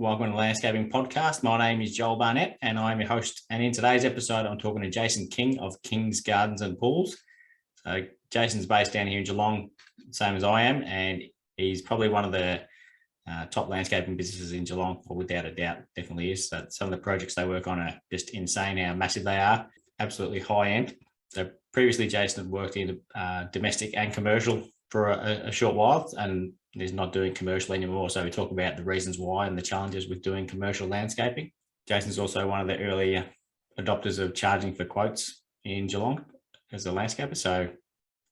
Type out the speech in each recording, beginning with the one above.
Welcome to the Landscaping Podcast. My name is Joel Barnett and I'm your host. And in today's episode, I'm talking to Jason King of King's Gardens and Pools. So Jason's based down here in Geelong, same as I am, and he's probably one of the top landscaping businesses in Geelong, or without a doubt, definitely is. So some of the projects they work on are just insane how massive they are, absolutely high end. So previously, Jason had worked in domestic and commercial for a short while, and he's not doing commercial anymore. So we talk about the reasons why and the challenges with doing commercial landscaping. Jason's also one of the early adopters of charging for quotes in Geelong as a landscaper. So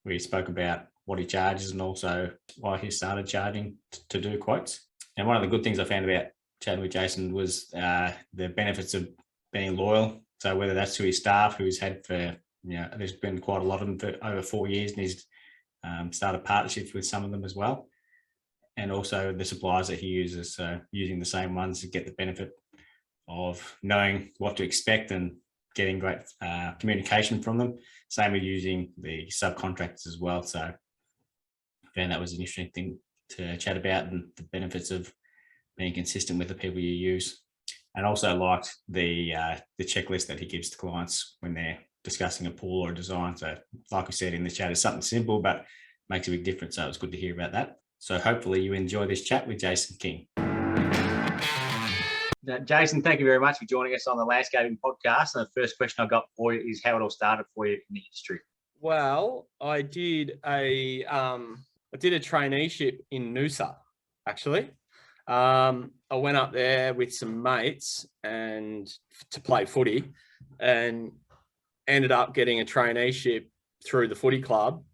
we spoke about what he charges and also why he started charging to do quotes. And one of the good things I found about chatting with Jason was the benefits of being loyal. So whether that's to his staff, who's had for, there's been quite a lot of them for over 4 years, and he's started partnerships with some of them as well. And also the suppliers that he uses, so using the same ones to get the benefit of knowing what to expect and getting great communication from them. Same with using the subcontractors as well. So I found that was an interesting thing to chat about, and the benefits of being consistent with the people you use. And also liked the checklist that he gives to clients when they're discussing a pool or a design. So like we said in the chat, it's something simple, but makes a big difference. So it was good to hear about that. So hopefully you enjoy this chat with Jason King. Now, Jason, thank you very much for joining us on the Landscaping Podcast. And the first question I've got for you is how it all started for you in the industry. Well, I did a traineeship in Noosa, actually. I went up there with some mates and to play footy, and ended up getting a traineeship through the footy club.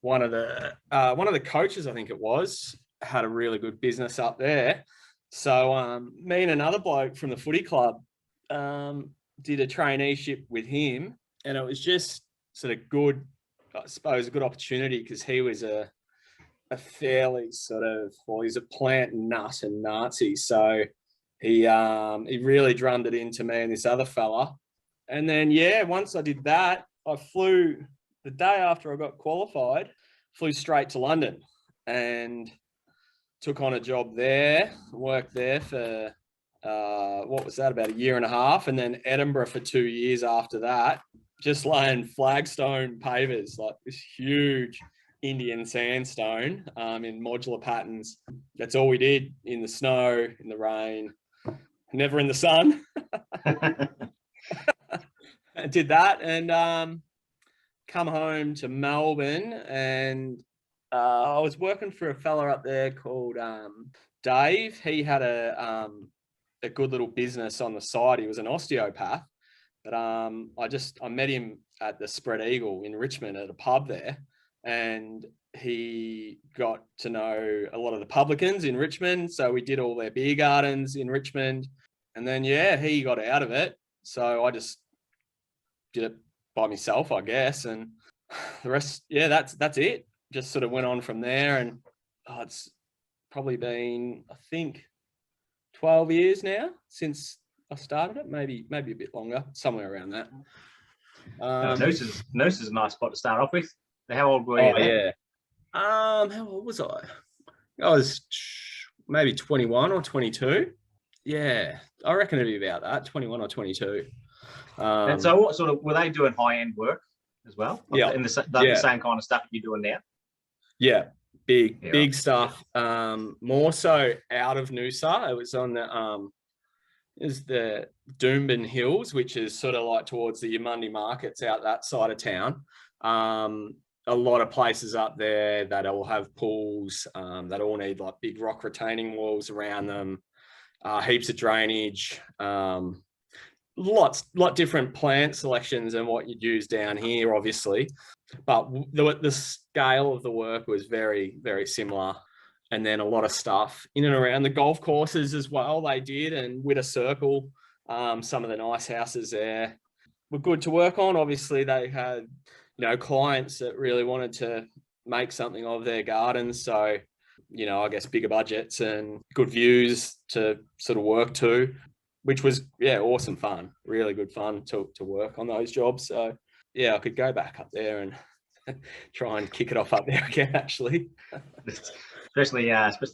One of the coaches, I think it was, had a really good business up there. So me and another bloke from the footy club did a traineeship with him, and it was just sort of good, I suppose, a good opportunity, because he was a fairly sort of, well, he's a plant nut and Nazi. So he really drummed it into me and this other fella. And then, once I did that, I flew the day after I got qualified, flew straight to London and took on a job there, worked there for, about a year and a half, and then Edinburgh for 2 years after that, just laying flagstone pavers, like this huge Indian sandstone in modular patterns. That's all we did, in the snow, in the rain, never in the sun. I did that and come home to Melbourne, and I was working for a fella up there called Dave. He had a good little business on the side. He was an osteopath, but I met him at the Spread Eagle in Richmond at a pub there, and he got to know a lot of the publicans in Richmond. So we did all their beer gardens in Richmond, and then he got out of it, so I just did it by myself, I guess, and the rest, that's it. Just sort of went on from there, and it's probably been, I think, 12 years now since I started it, maybe a bit longer, somewhere around that. Noosa's a nice spot to start off with. How old were you then? How old was I? I was maybe 21 or 22. Yeah, I reckon it'd be about that, 21 or 22. And so what sort of, were they doing high-end work as well? Yeah. In the same kind of stuff you're doing now? Yeah, big stuff. More so out of Noosa. It was on the Doomben Hills, which is sort of like towards the Yamundi markets out that side of town. A lot of places up there that all have pools, that all need like big rock retaining walls around them, heaps of drainage, lot different plant selections than what you'd use down here, obviously, but the scale of the work was very, very similar. And then a lot of stuff in and around the golf courses as well they did, and Witter Circle, some of the nice houses there were good to work on. Obviously they had clients that really wanted to make something of their gardens, so I guess bigger budgets and good views to sort of work to, which was awesome fun, really good fun to work on those jobs. So I could go back up there and try and kick it off up there again, actually. Especially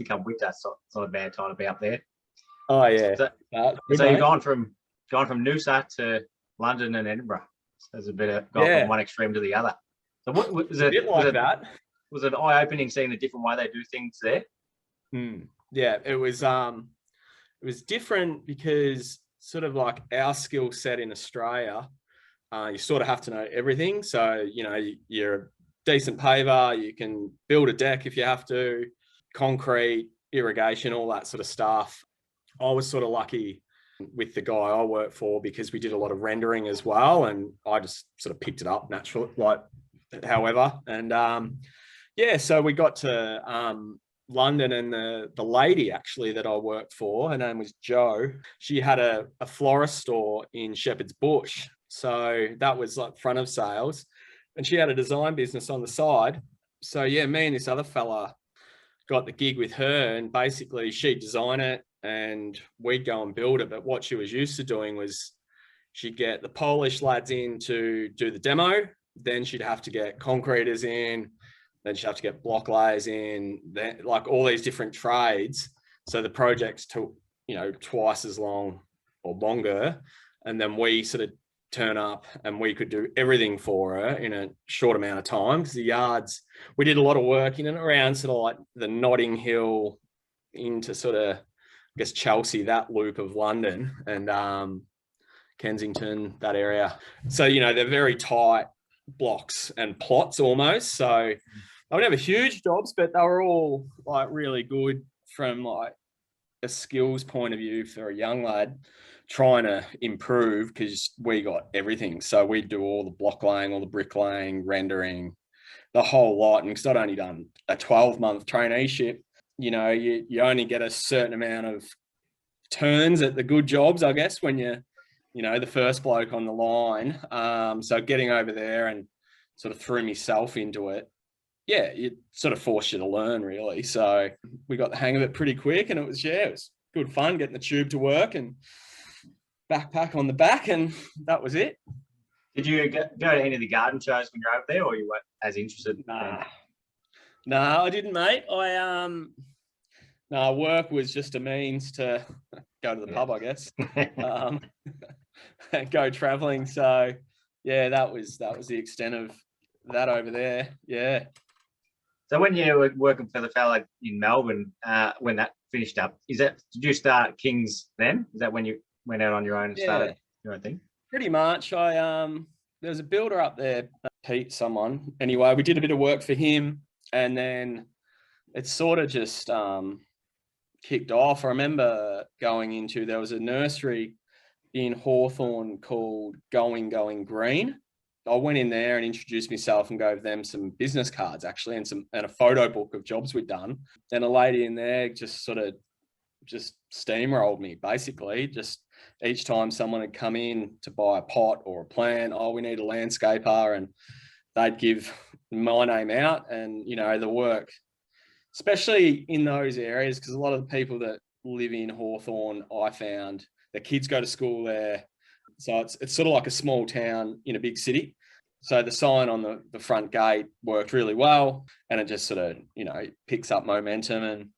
come winter, it's not a bad time to be up there. Oh yeah. So, Good, so you've mate. gone from Noosa to London and Edinburgh. So there's a bit of gone from one extreme to the other. So what was It's a bit like that. Was it eye-opening seeing the different way they do things there? Yeah, it was different because sort of like our skill set in Australia, you sort of have to know everything. So, you know, you're a decent paver, you can build a deck if you have to, concrete, irrigation, all that sort of stuff. I was sort of lucky with the guy I work for because we did a lot of rendering as well. And I just sort of picked it up naturally, like, however. And yeah, so we got to London, and the lady actually that I worked for, her name was Jo. She had a florist store in Shepherd's Bush. So that was like front of sales. And she had a design business on the side. So yeah, me and this other fella got the gig with her, and basically she'd design it and we'd go and build it. But what she was used to doing was she'd get the Polish lads in to do the demo. Then she'd have to get concreters in. Then she'd have to get block layers in, then, like all these different trades. So the projects took, you know, twice as long or longer. And then we sort of turn up and we could do everything for her in a short amount of time, because the yards, we did a lot of work in and around sort of like the Notting Hill into sort of, I guess, Chelsea, that loop of London, and Kensington, that area. So, you know, they're very tight blocks and plots almost. So I would have huge jobs, but they were all like really good from like a skills point of view for a young lad trying to improve, because we got everything. So we'd do all the block laying, all the bricklaying, rendering, the whole lot. And because I'd only done a 12-month traineeship, you know, you only get a certain amount of turns at the good jobs, I guess, when you're, you know, the first bloke on the line. So getting over there and sort of threw myself into it. Yeah, it sort of forced you to learn, really. So we got the hang of it pretty quick, and it was good fun getting the tube to work and backpack on the back, and that was it. Did you go to any of the garden shows when you're over there, or you weren't as interested? No, I didn't, mate. Work was just a means to go to the pub, I guess. Go traveling. So yeah, that was the extent of that over there. Yeah. So when you were working for the fella in Melbourne, when that finished up, did you start Kings then? Is that when you went out on your own and started your own thing? Pretty much. There was a builder up there, Pete, someone. Anyway, we did a bit of work for him, and then it sort of just kicked off. I remember there was a nursery in Hawthorne called Going Green. I went in there and introduced myself and gave them some business cards, actually, and a photo book of jobs we'd done. And a lady in there just steamrolled me, basically. Just each time someone had come in to buy a pot or a plant, we need a landscaper, and they'd give my name out. And, you know, the work, especially in those areas, because a lot of the people that live in Hawthorne, I found their kids go to school there. So it's sort of like a small town in a big city. So the sign on the front gate worked really well, and it just sort of, you know, picks up momentum. And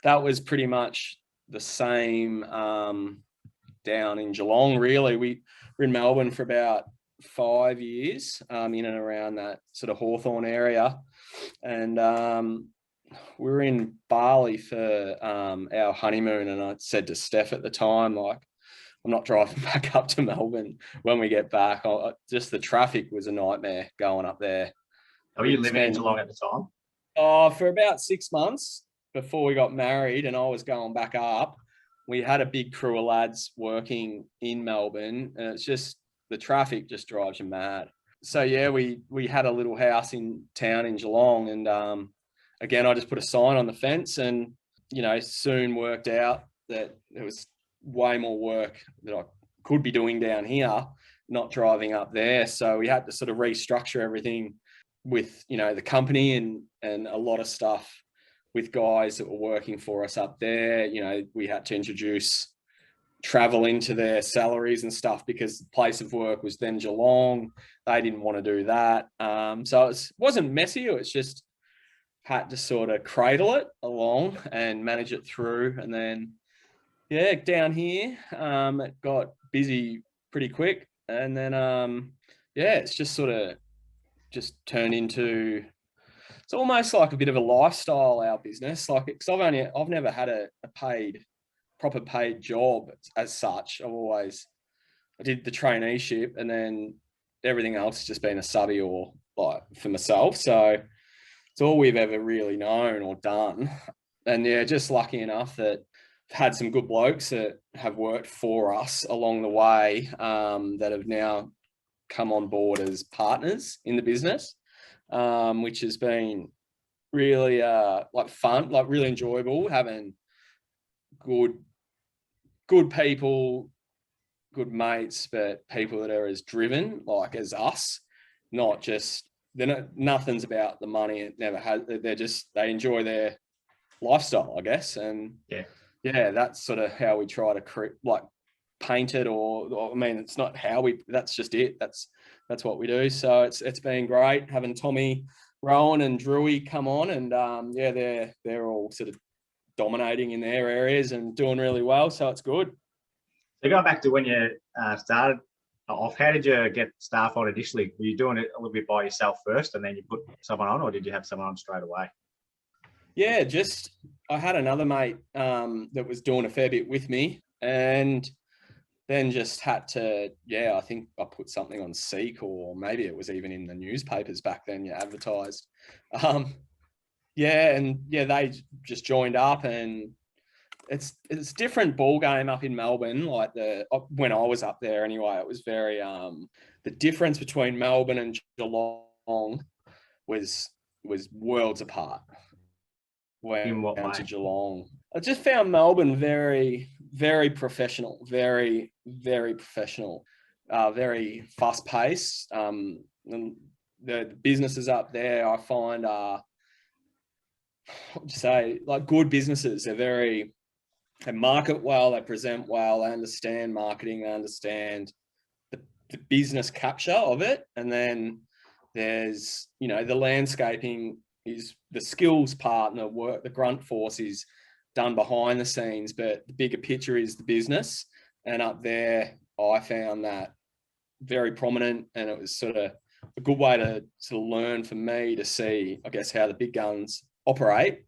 that was pretty much the same down in Geelong, really. We were in Melbourne for about 5 years, in and around that sort of Hawthorne area. And we were in Bali for our honeymoon, and I said to Steph at the time, like, I'm not driving back up to Melbourne when we get back. Just the traffic was a nightmare going up there. Were you living in Geelong at the time? For about 6 months before we got married, and I was going back up. We had a big crew of lads working in Melbourne, and it's just, the traffic just drives you mad. So yeah, we had a little house in town in Geelong, and again, I just put a sign on the fence, and, you know, soon worked out that there was way more work that I could be doing down here, not driving up there. So we had to sort of restructure everything with, you know, the company and a lot of stuff with guys that were working for us up there. You know, we had to introduce travel into their salaries and stuff, because the place of work was then Geelong. They didn't want to do that. So it wasn't messy. It was just had to sort of cradle it along and manage it through. And then yeah, down here, it got busy pretty quick, and then yeah, it's just sort of just turned into, it's almost like a bit of a lifestyle, our business. Like, because I've never had a proper paid job as such. I did the traineeship, and then everything else has just been a subby or like for myself. So it's all we've ever really known or done. And yeah, just lucky enough that I've had some good blokes that have worked for us along the way, that have now come on board as partners in the business, which has been really like fun, like really enjoyable, having good people, good mates, but people that are as driven like as us, not just, nothing's about the money. It never has. They enjoy their lifestyle, I guess. And yeah, that's sort of how we try to like paint it, or I mean, it's not how that's just it. That's what we do. So it's been great having Tommy, Rowan and Drewy come on, and yeah, they're all sort of dominating in their areas and doing really well. So it's good. So going back to when you started off, how did you get staff on initially? Were you doing it a little bit by yourself first and then you put someone on, or did you have someone on straight away? Yeah, I had another mate that was doing a fair bit with me, and then just had to, yeah, I think I put something on Seek, or maybe it was even in the newspapers back then, you advertised. Yeah, and yeah, they just joined up, and it's a different ball game up in Melbourne. Like when I was up there anyway, it was very the difference between Melbourne and Geelong was worlds apart. In what Down way? to Geelong, I just found Melbourne very, very professional, very, very professional, very fast paced. And the businesses up there, I find, are, what would you say, like good businesses. They market well, they present well, they understand marketing, they understand the business capture of it. And then there's, the landscaping is the skills part, and the grunt force is done behind the scenes, but the bigger picture is the business. And up there, I found that very prominent, and it was sort of a good way to sort of learn for me to see, I guess, how the big guns operate.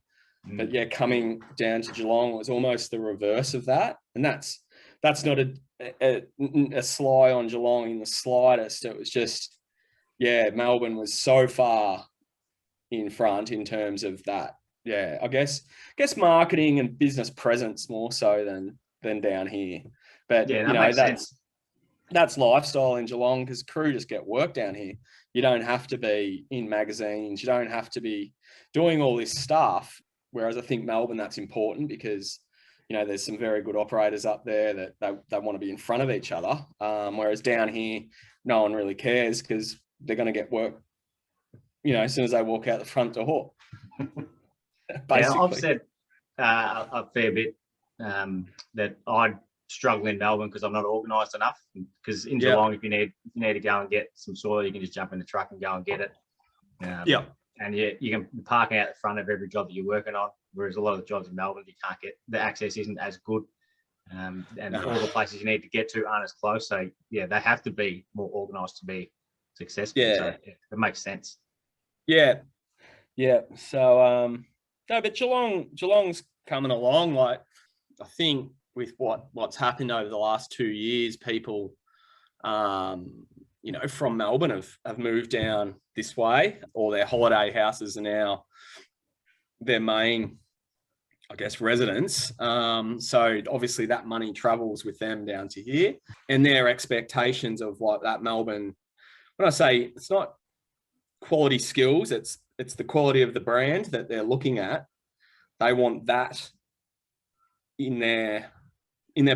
But yeah, coming down to Geelong was almost the reverse of that. And that's not a sly on Geelong in the slightest. It was just, yeah, Melbourne was so far in front in terms of that. Yeah, I guess marketing and business presence more so than down here. But yeah, makes sense. That's lifestyle in Geelong, because crew just get work down here. You don't have to be in magazines. You don't have to be doing all this stuff. Whereas I think Melbourne, that's important, because there's some very good operators up there that they want to be in front of each other. Whereas down here, no one really cares, because they're going to get work, as soon as they walk out the front door. Basically. Yeah, I've said a fair bit that I'd struggle in Melbourne because I'm not organised enough. Because in Geelong, if you need to go and get some soil, you can just jump in the truck and go and get it. And you can be parking out the front of every job that you're working on. Whereas a lot of the jobs in Melbourne, you can't get, the access isn't as good, and all the places you need to get to aren't as close. So yeah, they have to be more organised to be successful. Yeah, so it makes sense. Yeah. So no, but Geelong's coming along. Like, I think with what's happened over the last 2 years, people from Melbourne have moved down this way, or their holiday houses are now their main, I guess, residence. So obviously that money travels with them down to here, and their expectations of like that Melbourne, when I say it's not quality skills, it's the quality of the brand that they're looking at. They want that in their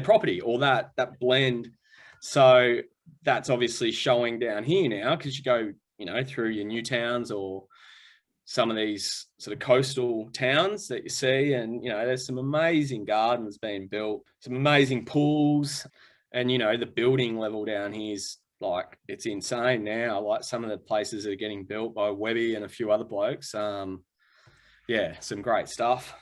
property, or that blend. So that's obviously showing down here now, because you go, through your new towns or some of these sort of coastal towns that you see, and there's some amazing gardens being built, some amazing pools, and the building level down here is like, it's insane now. Like, some of the places that are getting built by Webby and a few other blokes. Yeah, some great stuff.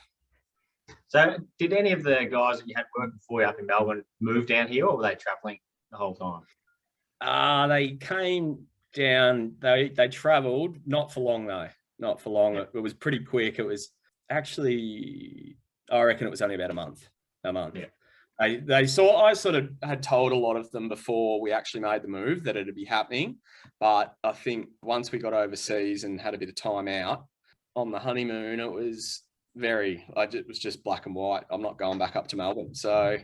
So did any of the guys that you had working for you up in Melbourne move down here, or were they travelling the whole time? They came down. They travelled, not for long though. Not for long. Yeah. It was pretty quick. It was actually, I reckon it was only about a month. Yeah. I sort of had told a lot of them before we actually made the move that it'd be happening. But I think once we got overseas and had a bit of time out on the honeymoon, it was just black and white. I'm not going back up to Melbourne. So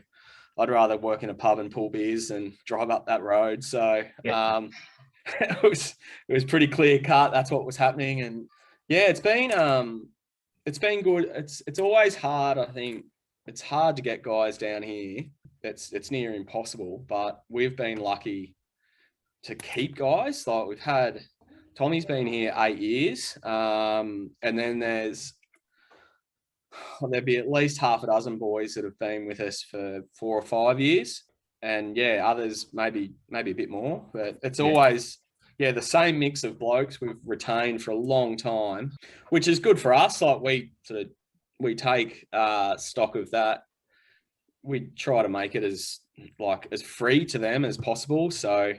I'd rather work in a pub and pull beers than drive up that road. So it was pretty clear cut. That's what was happening. And yeah, it's been good. It's always hard. I think it's hard to get guys down here. It's near impossible, but we've been lucky to keep guys. Like Tommy's been here 8 years. And then there'd be at least half a dozen boys that have been with us for 4 or 5 years. And yeah, others maybe a bit more, but it's always, the same mix of blokes we've retained for a long time, which is good for us. Like we take stock of that. We try to make it as free to them as possible. So,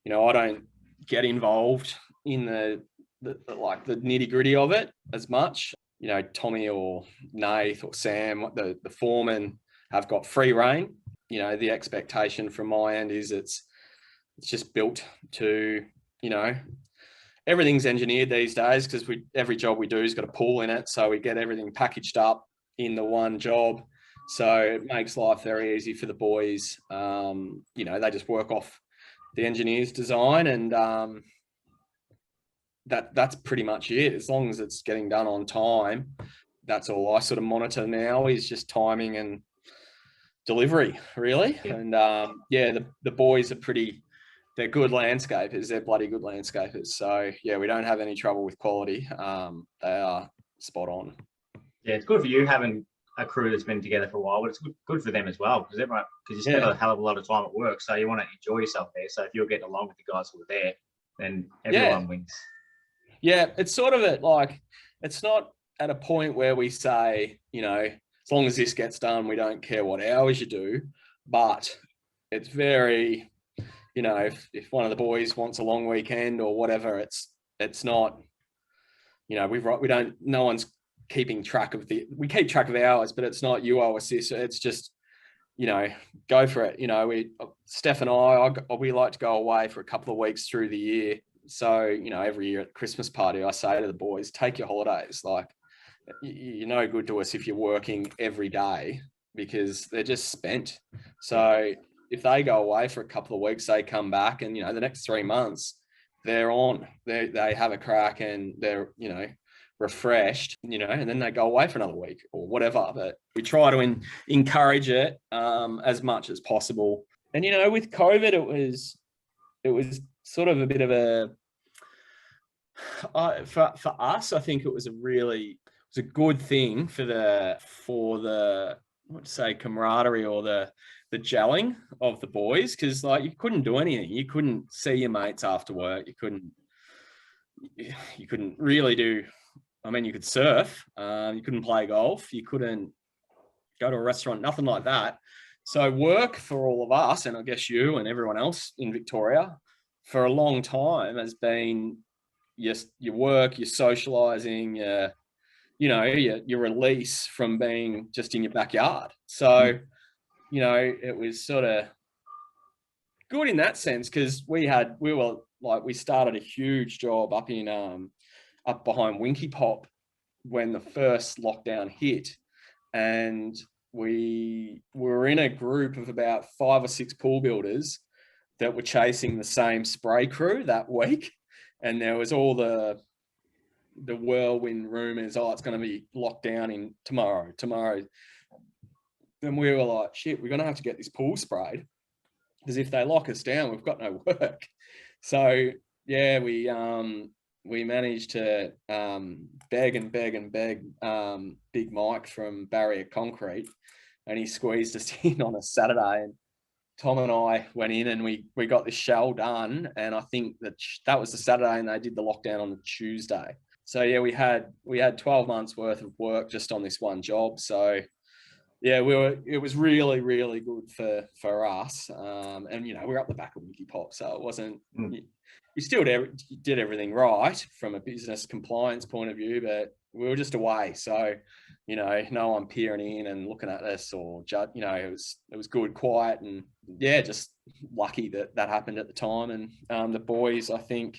I don't get involved in the nitty gritty of it as much. Tommy or Nath or Sam, the foreman, have got free reign. The expectation from my end is it's just built to, everything's engineered these days because every job we do has got a pool in it. So we get everything packaged up in the one job. So it makes life very easy for the boys. They just work off the engineer's design, and that's pretty much it. As long as it's getting done on time, that's all I sort of monitor now, is just timing and delivery, really. Yeah. And the boys are they're good landscapers. They're bloody good landscapers. So yeah, we don't have any trouble with quality. They are spot on. Yeah, it's good for you having a crew that's been together for a while, but it's good for them as well, because you spend a hell of a lot of time at work, so you want to enjoy yourself there. So if you're getting along with the guys who are there, then everyone wins. Yeah, it's sort of it's not at a point where we say, as long as this gets done, we don't care what hours you do. But it's very, if one of the boys wants a long weekend or whatever, it's not, no one's keeping track of we keep track of hours, but it's not you owe assist. It's just, go for it. Steph and we like to go away for a couple of weeks through the year. So, every year at the Christmas party, I say to the boys, take your holidays. Like, you're no good to us if you're working every day, because they're just spent. So if they go away for a couple of weeks, they come back, and, the next 3 months they're on, they have a crack, and they're, refreshed, and then they go away for another week or whatever. But we try to encourage it as much as possible. And, with COVID, it was sort of a bit of for us, I think it was a good thing for the camaraderie or the gelling of the boys, because you couldn't do anything. You couldn't see your mates after work. You couldn't really do. I mean, you could surf. You couldn't play golf. You couldn't go to a restaurant. Nothing like that. So work for all of us, and I guess you and everyone else in Victoria, for a long time has been your work, your socializing, your release from being just in your backyard. So, it was sort of good in that sense, because we started a huge job up behind Winky Pop when the first lockdown hit, and we were in a group of about 5 or 6 pool builders that were chasing the same spray crew that week. And there was all the whirlwind rumors, it's going to be locked down in tomorrow. Then we were like, shit, we're going to have to get this pool sprayed, because if they lock us down, we've got no work. So yeah, we managed to beg Big Mike from Barrier Concrete, and he squeezed us in on a Saturday, and Tom and I went in and we got this shell done. And I think that was the Saturday, and they did the lockdown on the Tuesday. So yeah, we had 12 months worth of work just on this one job. So yeah, it was really, really good for us. And we're up the back of Wiki Pop, so it wasn't, you still did everything right from a business compliance point of view, but we were just away. So, no one peering in and looking at us or judge, it was good, quiet, and yeah, just lucky that happened at the time. And the boys, I think,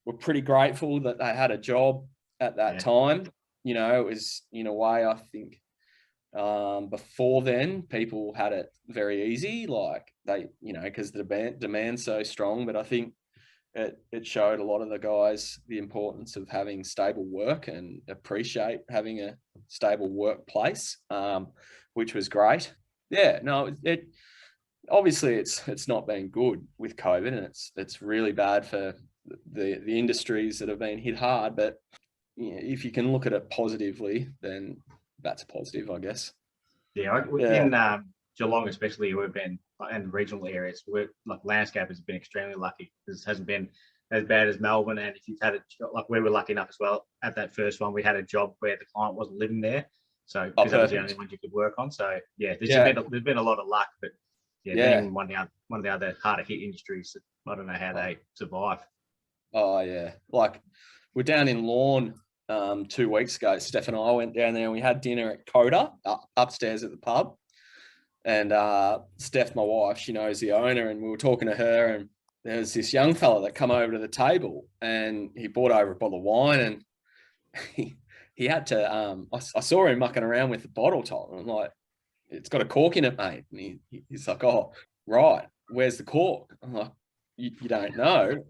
were pretty grateful that they had a job at that time. It was, in a way, I think, before then people had it very easy, like they, because the demand's so strong. But I think it showed a lot of the guys the importance of having stable work and appreciate having a stable workplace, which was great. Yeah, no, it obviously it's not been good with COVID, and it's really bad for the industries that have been hit hard. But if you can look at it positively, then that's a positive, I guess. Yeah, in Geelong especially, we've been, and regional areas, landscape has been extremely lucky. This hasn't been as bad as Melbourne. And if you've had we were lucky enough as well at that first one, we had a job where the client wasn't living there, so because that was the only one you could work on. So yeah, there's been a lot of luck, but being one of the other harder hit industries, I don't know how they survive. Oh yeah, like we're down in Lorne 2 weeks ago. Steph and I went down there and we had dinner at Coda upstairs at the pub. And Steph, my wife, she knows the owner, and we were talking to her, and there was this young fella that come over to the table, and he brought over a bottle of wine, and he had to, I saw him mucking around with the bottle top, and I'm like, it's got a cork in it, mate. And he's like, oh, right, where's the cork? I'm like, you don't know.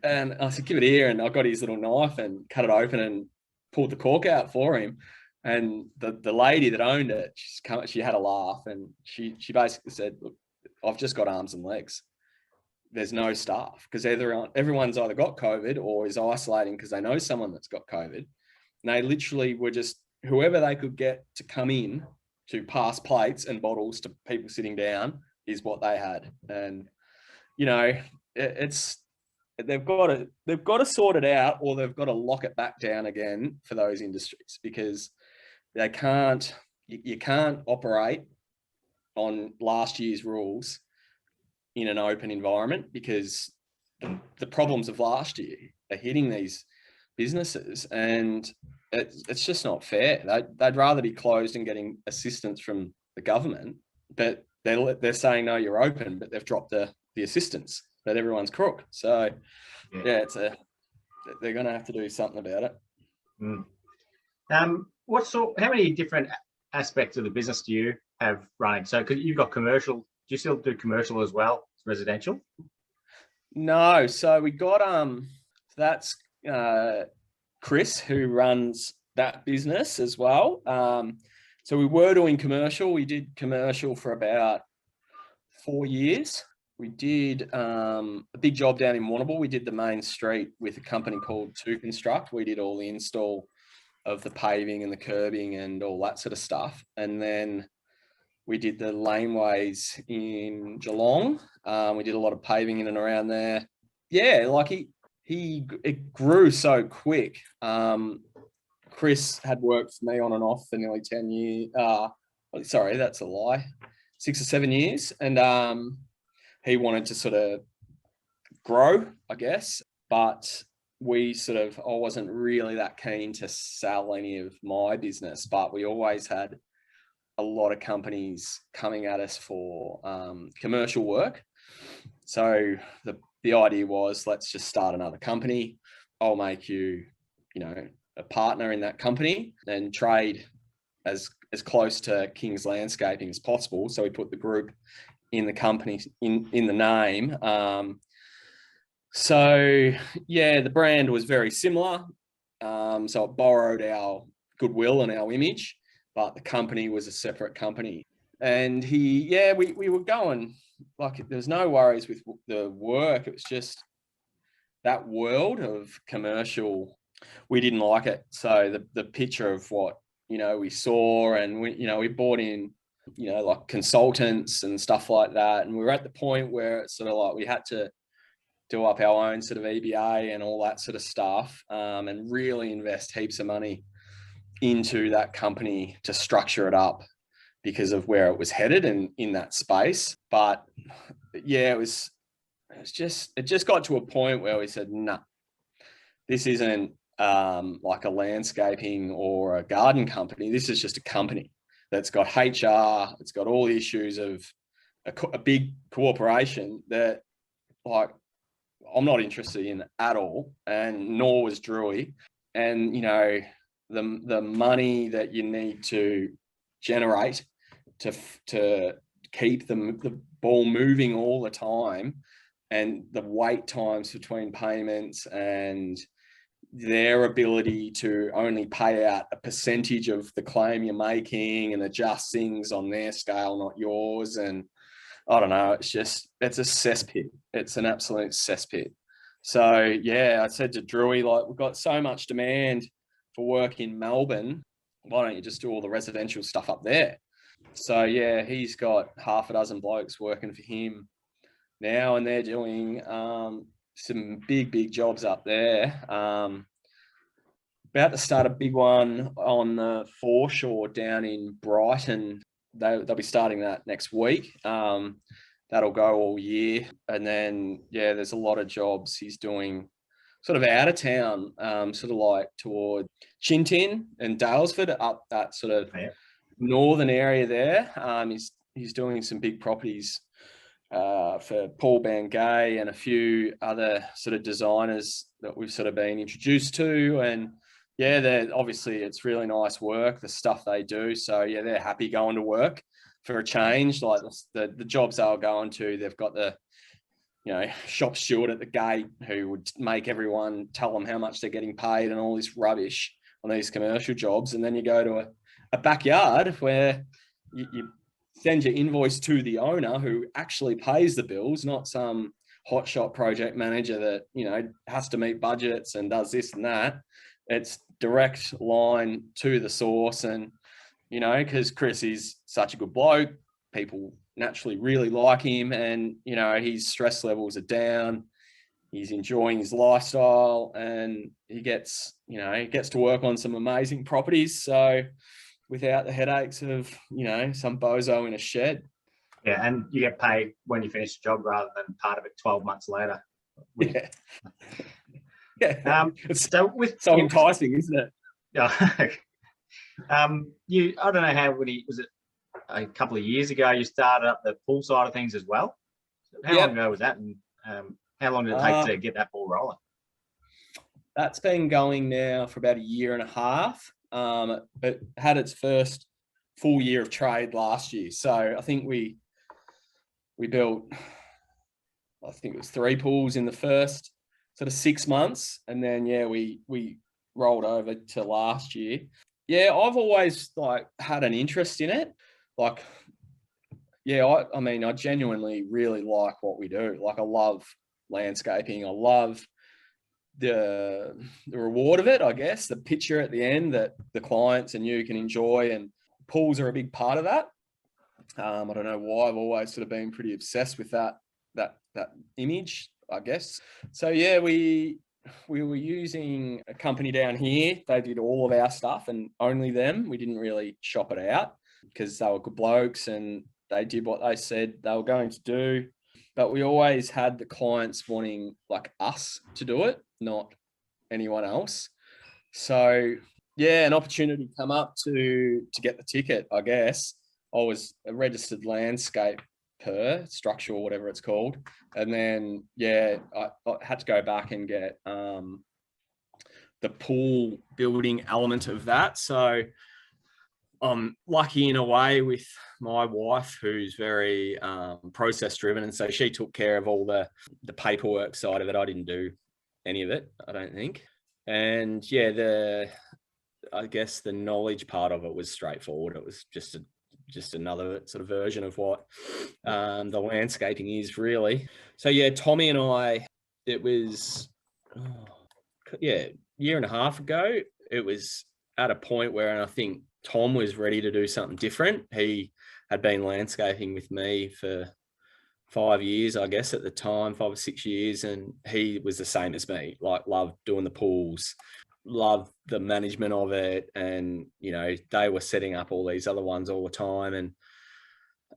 And I said, give it here. And I got his little knife and cut it open and pulled the cork out for him. And the lady that owned it, she had a laugh, and she basically said, look, I've just got arms and legs. There's no staff, because everyone's either got COVID or is isolating because they know someone that's got COVID. And they literally were just whoever they could get to come in to pass plates and bottles to people sitting down is what they had. And, they've got to sort it out, or they've got to lock it back down again for those industries, because you can't operate on last year's rules in an open environment, because the problems of last year are hitting these businesses, and it's just not fair. They'd rather be closed and getting assistance from the government, but they're saying, no, you're open, but they've dropped the assistance, but everyone's crook. So yeah, they're going to have to do something about it. How many different aspects of the business do you have running? So, because you've got commercial, do you still do commercial as well, residential? No, so we got that's Chris, who runs that business as well. So we were doing commercial. We did commercial for about 4 years. We did a big job down in Warrnambool. We did the main street with a company called To Construct. We did all the install of the paving and the curbing and all that sort of stuff. And then we did the laneways in Geelong. We did a lot of paving in and around there. Yeah, like it grew so quick. Chris had worked for me on and off for nearly 10 years. Sorry, that's a lie. 6 or 7 years. And he wanted to sort of grow, I guess, but I wasn't really that keen to sell any of my business, but we always had a lot of companies coming at us for commercial work. So the idea was, let's just start another company. I'll make you, a partner in that company and trade as close to King's Landscaping as possible. So we put the group in the company, in the name. So yeah, the brand was very similar. So it borrowed our goodwill and our image, but the company was a separate company. And we were going, like, there's no worries with the work. It was just that world of commercial, we didn't like it. So the picture of what, we saw, and we brought in, like consultants and stuff like that. And we were at the point where it's sort of like we had to do up our own sort of EBA and all that sort of stuff, and really invest heaps of money into that company to structure it up because of where it was headed and in that space. But yeah, it just got to a point where we said, nah, this isn't like a landscaping or a garden company. This is just a company that's got HR. It's got all the issues of a big corporation that, like, I'm not interested in at all, and nor was Drewy. And, you know, the money that you need to generate to keep the ball moving all the time, and the wait times between payments and their ability to only pay out a percentage of the claim you're making and adjust things on their scale, not yours. And I don't know, it's a cesspit. It's an absolute cesspit. So yeah, I said to Drewy, like, we've got so much demand for work in Melbourne. Why don't you just do all the residential stuff up there? So yeah, he's got half a dozen blokes working for him now, and they're doing some big jobs up there. About to start a big one on the foreshore down in Brighton. They'll be starting that next week. That'll go all year. And then, yeah, there's a lot of jobs he's doing sort of out of town, sort of like toward Chintin and Dalesford, up that sort of northern area there. He's doing some big properties for Paul Bangay and a few other sort of designers that we've sort of been introduced to. And yeah, obviously it's really nice work, the stuff they do. So yeah, they're happy going to work for a change. Like the jobs they're going to, they've got the, you know, shop steward at the gate who would make everyone tell them how much they're getting paid and all this rubbish on these commercial jobs. And then you go to a backyard where you send your invoice to the owner who actually pays the bills, not some hotshot project manager that, you know, has to meet budgets and does this and that. It's direct line to the source. And, you know, because Chris is such a good bloke, people naturally really like him, and, you know, his stress levels are down. He's enjoying his lifestyle, and he gets to work on some amazing properties. So without the headaches of, you know, some bozo in a shed. Yeah, and you get paid when you finish the job rather than part of it 12 months later. Yeah. It's so enticing, isn't it? Yeah. I don't know how many, was it a couple of years ago you started up the pool side of things as well? How long ago was that, and how long did it take to get that ball rolling? That's been going now for about a year and a half. It had its first full year of trade last year. So I think we built, I think it was 3 pools in the first sort of 6 months. And then, yeah, we rolled over to last year. Yeah, I've always like had an interest in it. Like, yeah, I mean, I genuinely really like what we do. Like, I love landscaping. I love the reward of it, I guess, the picture at the end that the clients and you can enjoy, and pools are a big part of that. I don't know why, I've always sort of been pretty obsessed with that image, I guess. So yeah, we were using a company down here. They did all of our stuff and only them. We didn't really shop it out because they were good blokes and they did what they said they were going to do. But we always had the clients wanting like us to do it, not anyone else. So yeah, an opportunity come up to get the ticket, I guess. I was a registered landscaper, structural, whatever it's called. And then, yeah, I had to go back and get the pool building element of that. So I'm lucky in a way with my wife, who's very process driven. And so she took care of all the paperwork side of it. I didn't do any of it, I don't think. And yeah, I guess the knowledge part of it was straightforward. It was just another sort of version of what the landscaping is, really. So yeah, Tommy and I, it was, year and a half ago, it was at a point where I think Tom was ready to do something different. He had been landscaping with me for 5 years, I guess, at the time, 5 or 6 years. And he was the same as me, like loved doing the pools, loved the management of it. And, you know, they were setting up all these other ones all the time.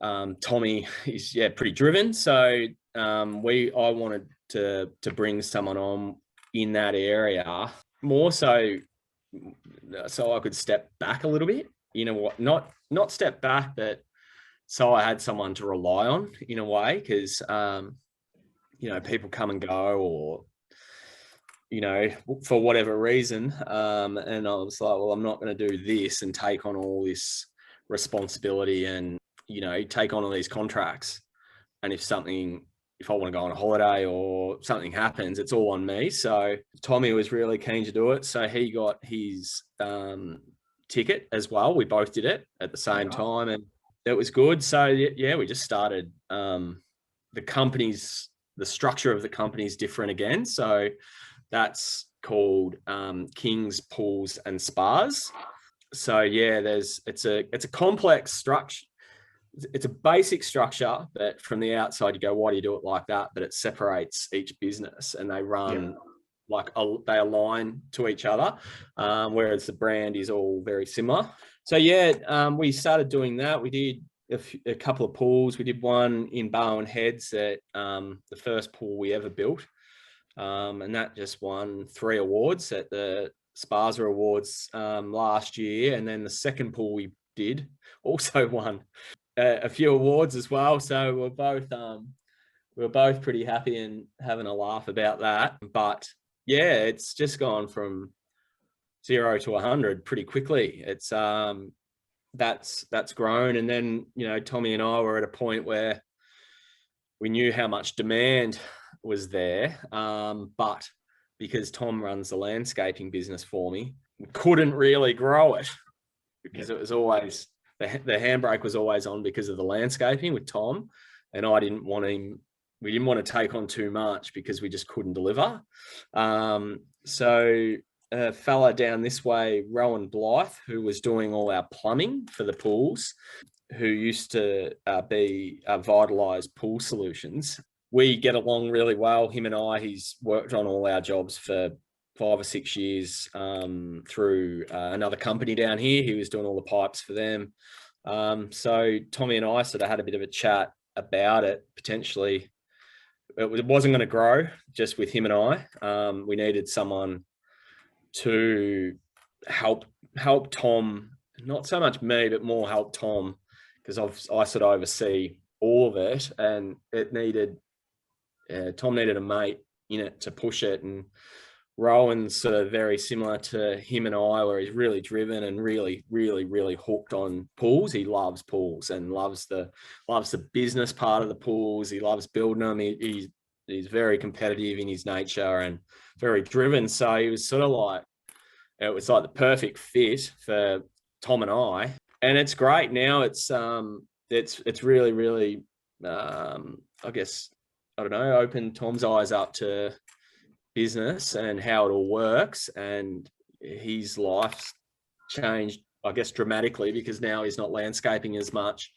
And Tommy is, pretty driven. So I wanted to bring someone on in that area more so I could step back a little bit, you know what, not step back, but so I had someone to rely on in a way, because, you know, people come and go, or, you know, for whatever reason. And I was like, well, I'm not going to do this and take on all this responsibility and, you know, take on all these contracts. And if I want to go on a holiday or something happens, it's all on me. So Tommy was really keen to do it. So he got his ticket as well. We both did it at the same time, and it was good. So we just started. The structure of the company is different again. So that's called King's Pools and Spas. So it's a complex structure. It's a basic structure, but from the outside you go, why do you do it like that? But it separates each business, and they run they align to each other, whereas the brand is all very similar. So we started doing that. We did a couple of pools. We did one in Barwon Heads, that the first pool we ever built, and that just won 3 awards at the Sparza Awards last year. And then the second pool we did also won a few awards as well. So we're both pretty happy and having a laugh about that. But it's just gone from 0 to 100 pretty quickly. It's that's grown. And then, you know, Tommy and I were at a point where we knew how much demand was there, but because Tom runs the landscaping business for me, we couldn't really grow it, because it was always the handbrake was always on because of the landscaping with Tom, and we didn't want to take on too much because we just couldn't deliver. So a fella down this way, Rowan Blythe, who was doing all our plumbing for the pools, who used to be Vitalised Pool Solutions. We get along really well, him and I. He's worked on all our jobs for 5 or 6 years through another company down here. He was doing all the pipes for them. So Tommy and I sort of had a bit of a chat about it. Potentially, it wasn't going to grow just with him and I. We needed someone to help Tom, not so much me, but more help Tom, because I sort of oversee all of it, and it needed Tom needed a mate in it to push it. And Rowan's sort of very similar to him and I, where he's really driven and really, really, really hooked on pools. He loves pools and loves the business part of the pools. He loves building them. He's very competitive in his nature and very driven. So he was sort of like, it was like the perfect fit for Tom and I. And it's great now. It's really, really, I guess, I don't know, opened Tom's eyes up to business and how it all works, and his life's changed, I guess, dramatically, because now he's not landscaping as much.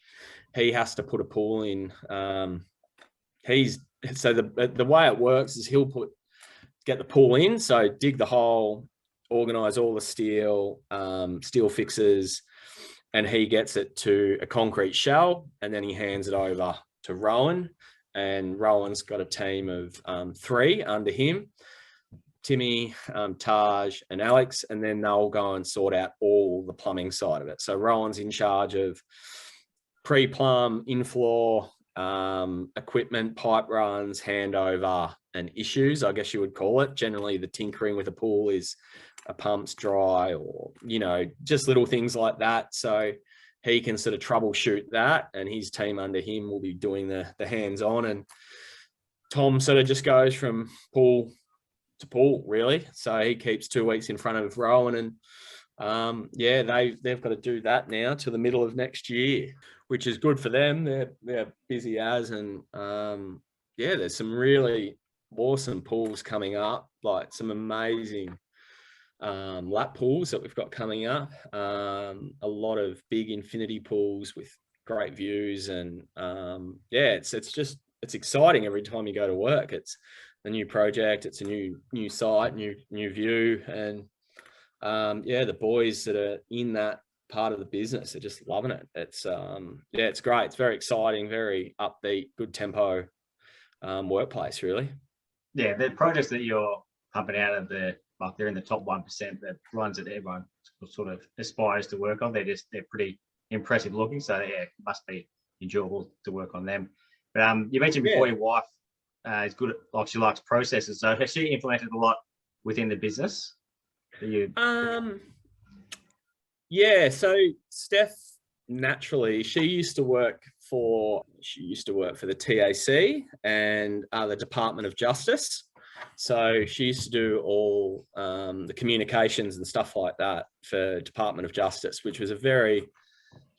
He has to put a pool in. So the way it works is he'll get the pool in, so dig the hole, organize all the steel fixes, and he gets it to a concrete shell, and then he hands it over to Rowan. And Rowan's got a team of 3 under him, Timmy, Taj and Alex, and then they'll go and sort out all the plumbing side of it. So Rowan's in charge of pre-plumb, in-floor, equipment, pipe runs, handover and issues, I guess you would call it. Generally, the tinkering with a pool is a pump's dry, or, you know, just little things like that. So he can sort of troubleshoot that, and his team under him will be doing the hands-on. And Tom sort of just goes from pool to pool, really. So he keeps 2 weeks in front of Rowan, and they've got to do that now to the middle of next year, which is good for them. They're busy as, and there's some really awesome pools coming up, like some amazing lap pools that we've got coming up, a lot of big infinity pools with great views, and it's just it's exciting every time you go to work. It's a new project, it's a new site, new view, and the boys that are in that part of the business are just loving it. It's it's great. It's very exciting, very upbeat, good tempo workplace, really. Yeah, the projects that you're pumping out of they're in the top 1%, the ones that everyone sort of aspires to work on. They're pretty impressive looking. So yeah, it must be enjoyable to work on them. But you mentioned before your wife is good at, she likes processes. So has she implemented a lot within the business? Yeah, so Steph, naturally, she used to work for the TAC and the Department of Justice. So she used to do all the communications and stuff like that for Department of Justice, which was a very,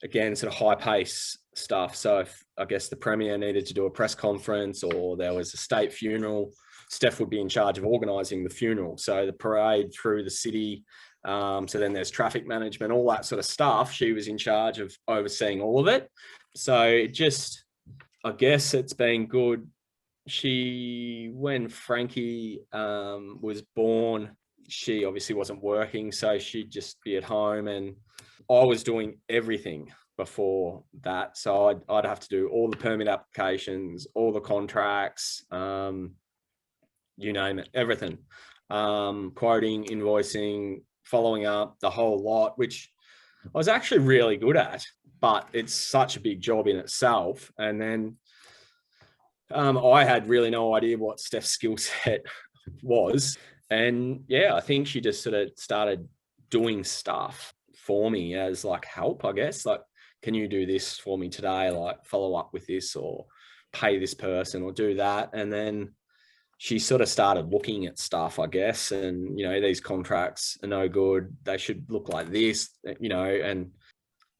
again, sort of high pace stuff. So if I guess the Premier needed to do a press conference or there was a state funeral, Steph would be in charge of organising the funeral. So the parade through the city, so then there's traffic management, all that sort of stuff. She was in charge of overseeing all of it. So I guess it's been good. When Frankie was born, she obviously wasn't working, so she'd just be at home, and I was doing everything before that. So I'd have to do all the permit applications, all the contracts, you name it, everything. Quoting, invoicing, following up, the whole lot, which I was actually really good at, but it's such a big job in itself. And then I had really no idea what Steph's skill set was. And yeah, I think she just sort of started doing stuff for me as like help, I guess. Like, can you do this for me today? Like follow up with this or pay this person or do that. And then she sort of started looking at stuff, I guess. And, these contracts are no good. They should look like this, and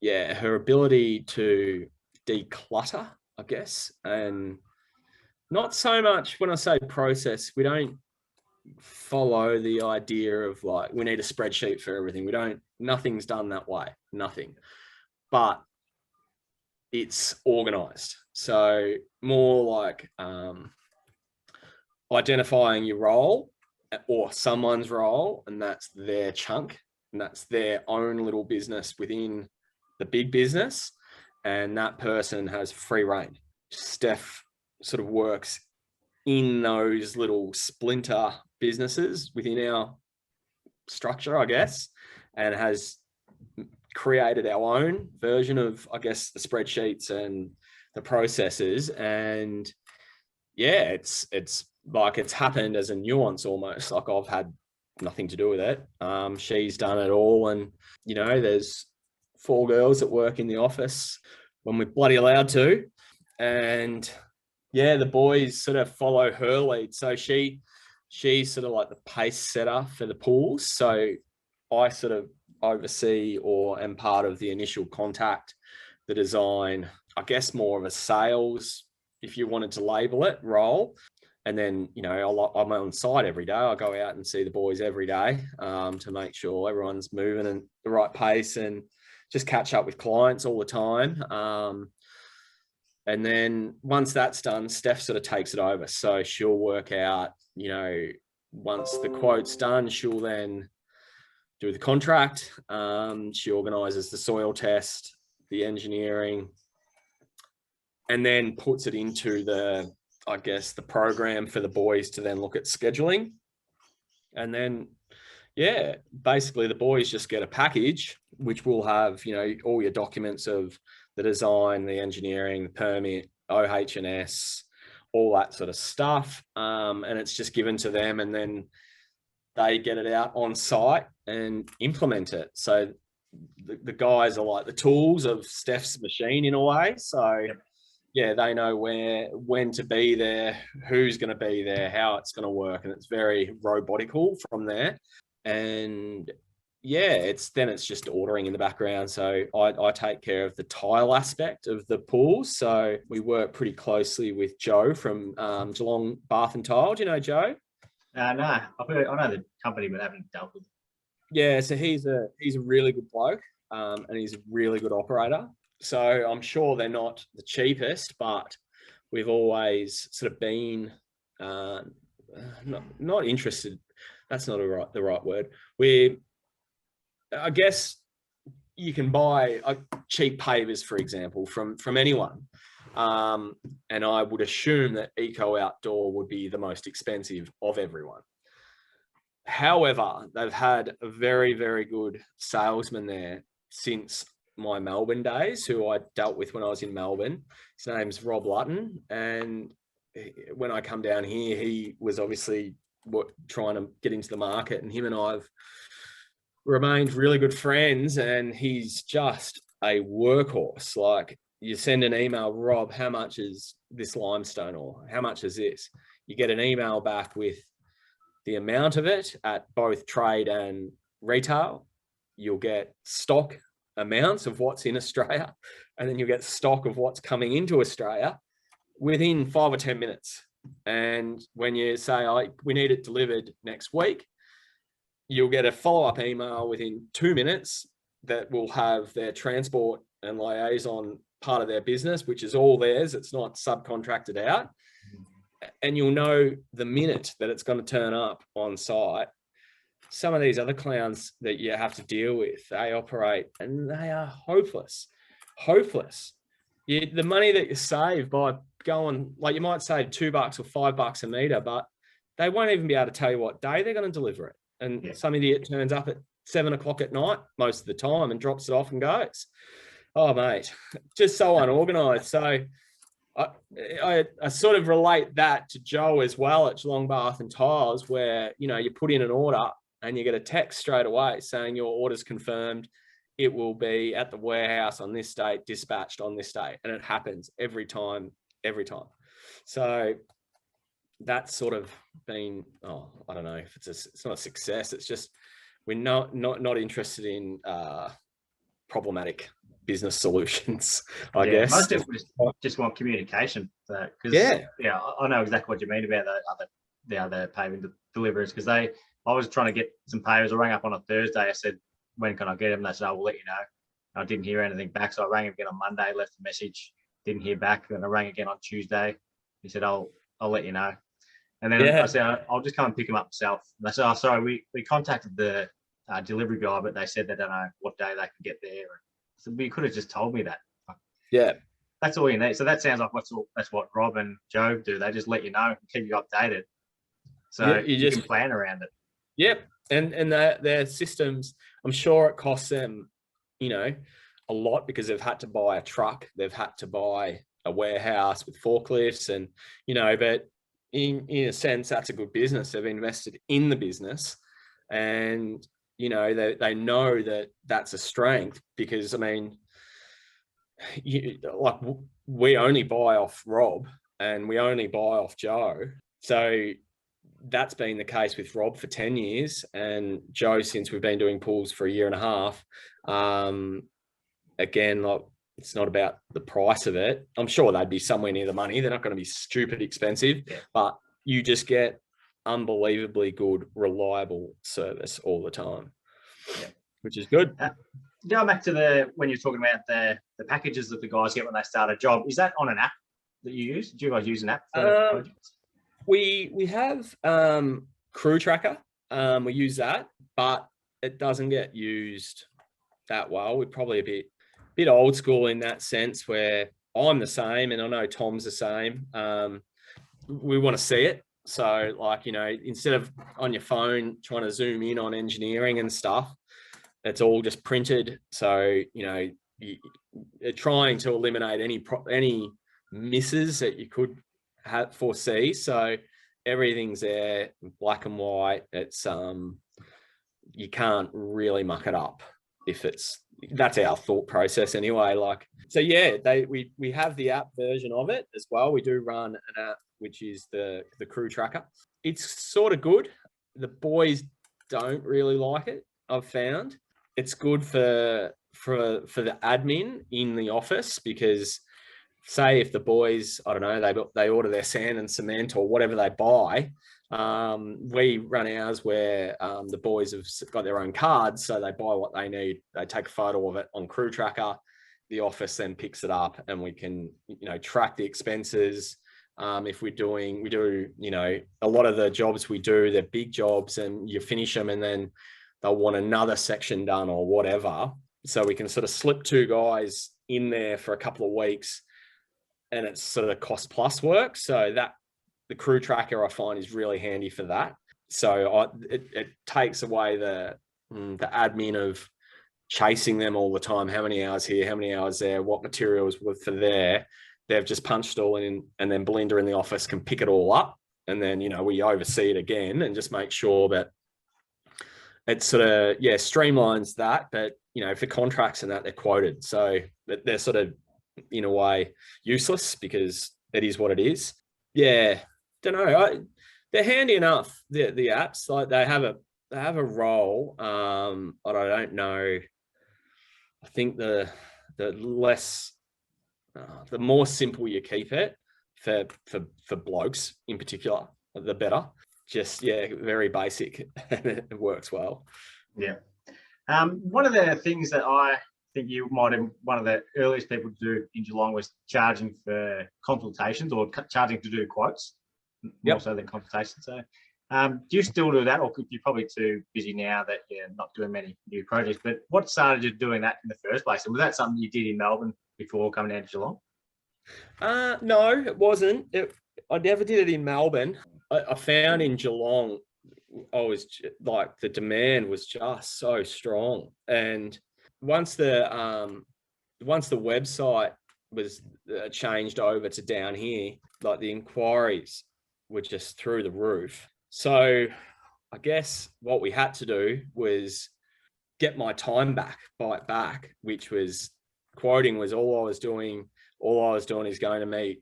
yeah, her ability to declutter, I guess. And not so much when I say process, we don't follow the idea of like, we need a spreadsheet for everything. Nothing's done that way, nothing. But it's organized. So more like identifying your role or someone's role, and that's their chunk, and that's their own little business within the big business, and that person has free rein. Steph sort of works in those little splinter businesses within our structure, I guess, and has created our own version of, I guess, the spreadsheets and the processes. And yeah, it's like it's happened as a nuance almost. Like I've had nothing to do with it. She's done it all. And, there's 4 girls that work in the office when we're bloody allowed to. And yeah, the boys sort of follow her lead. So she's sort of like the pace setter for the pools. So I sort of oversee or am part of the initial contact, the design, I guess more of a sales, if you wanted to label it, role. And then, I'm on site every day. I go out and see the boys every day to make sure everyone's moving at the right pace and just catch up with clients all the time. And then once that's done, Steph sort of takes it over. So she'll work out, once the quote's done, she'll then do the contract. She organizes the soil test, the engineering, and then puts it into the program for the boys to then look at scheduling. And then, yeah, basically the boys just get a package, which will have, all your documents of the design, the engineering, the permit, OH&S, all that sort of stuff. And it's just given to them, and then they get it out on site and implement it. So the guys are like the tools of Steph's machine in a way. So yeah, they know when to be there, who's going to be there, how it's going to work. And it's very robotical from there. And yeah, it's just ordering in the background. So I take care of the tile aspect of the pools. So we work pretty closely with Joe from Geelong Bath and Tile. Do you know Joe? No, I know the company, but I haven't dealt with it. Yeah, so he's a really good bloke, and he's a really good operator. So I'm sure they're not the cheapest, but we've always sort of been not interested. That's not the right word. I guess you can buy cheap pavers, for example, from anyone. And I would assume that Eco Outdoor would be the most expensive of everyone. However, they've had a very, very good salesman there since my Melbourne days, who I dealt with when I was in Melbourne. His name's Rob Lutton. And when I come down here, he was obviously trying to get into the market, and him and I have remained really good friends, and he's just a workhorse. Like, you send an email, Rob, how much is this limestone, or how much is this? You get an email back with the amount of it at both trade and retail. You'll get stock amounts of what's in Australia, and then you'll get stock of what's coming into Australia within 5 or 10 minutes. And when you say, we need it delivered next week, you'll get a follow-up email within 2 minutes that will have their transport and liaison part of their business, which is all theirs. It's not subcontracted out. And you'll know the minute that it's going to turn up on site. Some of these other clowns that you have to deal with, they operate and they are hopeless. The money that you save by going, like, you might save $2 or $5 a meter, but they won't even be able to tell you what day they're going to deliver it. And some idiot turns up at 7 o'clock at night most of the time and drops it off and goes. Oh, mate, just so unorganized. So I sort of relate that to Joe as well at Geelong Bath and Tiles, where, you know, you put in an order and you get a text straight away saying your order's confirmed. It will be at the warehouse on this date, dispatched on this date. And it happens every time. So that's sort of been, I don't know if it's not a success. It's just, we're not interested in problematic business solutions, I guess. Most people just want communication. Because I know exactly what you mean about the other paving deliverers, because I was trying to get some pavers. I rang up on a Thursday. I said, when can I get them? They said, I will let you know. I didn't hear anything back, so I rang him again on Monday, left a message, didn't hear back. Then I rang again on Tuesday. He said, I'll let you know. And then I said, I'll just come and pick him up myself. And they said, oh, sorry, we contacted the delivery guy, but they said they don't know what day they can get there. So you could have just told me that. Yeah. That's all you need. So that sounds like that's what Rob and Joe do. They just let you know and keep you updated. So you can plan around it. Yep. And their systems, I'm sure it costs them, you know, a lot, because they've had to buy a truck. They've had to buy a warehouse with forklifts, and, you know, but in a sense, that's a good business. They've invested in the business, and, you know, they know that that's a strength, because, I mean, we only buy off Rob and we only buy off Joe. So that's been the case with Rob for 10 years and Joe since we've been doing pools for a year and a half. Again, like, it's not about the price of it. I'm sure they'd be somewhere near the money. They're not going to be stupid expensive, but you just get unbelievably good, reliable service all the time, which is good. Going back to when you're talking about the packages that the guys get when they start a job, is that on an app that you use? Do you guys use an app for projects? We have Crew Tracker. We use that, but it doesn't get used that well. We're probably a bit old school in that sense, where I'm the same and I know Tom's the same. We want to see it. So, like, you know, instead of on your phone trying to zoom in on engineering and stuff, it's all just printed. So, you know, you're trying to eliminate any misses that you could foresee. So everything's there, black and white. It's you can't really muck it up that's our thought process anyway. Like, so yeah, we have the app version of it as well. We do run an app which is the Crew Tracker. It's sort of good. The boys don't really like it, I've found. It's good for the admin in the office, because say if the boys, I don't know, they order their sand and cement or whatever they buy, we run ours where the boys have got their own cards, so they buy what they need. They take a photo of it on Crew Tracker. The office then picks it up, and we can, you know, track the expenses. If we do, you know, a lot of the jobs we do, they're big jobs and you finish them and then they'll want another section done or whatever. So we can sort of slip 2 guys in there for a couple of weeks and it's sort of cost plus work. So that the crew tracker I find is really handy for that. So it takes away the admin of chasing them all the time. How many hours here, how many hours there, what materials were for there. They've just punched all in, and then Belinda in the office can pick it all up. And then, you know, we oversee it again and just make sure that it sort of, streamlines that. But, you know, for contracts and that, they're quoted. So they're sort of, in a way, useless because it is what it is. Yeah, don't know. They're handy enough, the apps. Like they have a role. But I don't know. I think the less, the more simple you keep it for blokes in particular, the better. Just very basic, and it works well. Yeah. One of the things that I think you might have one of the earliest people to do in Geelong was charging for consultations or charging to do quotes, more so than consultations. So do you still do that, or could you probably too busy now that you're not doing many new projects? But what started you doing that in the first place? And was that something you did in Melbourne before coming down to Geelong? No, it wasn't. I never did it in Melbourne. I found in Geelong, I was like, the demand was just so strong. And once the website was changed over to down here, like the inquiries were just through the roof. So I guess what we had to do was get my time back, buy it back, which was quoting was all I was doing. All I was doing is going to meet,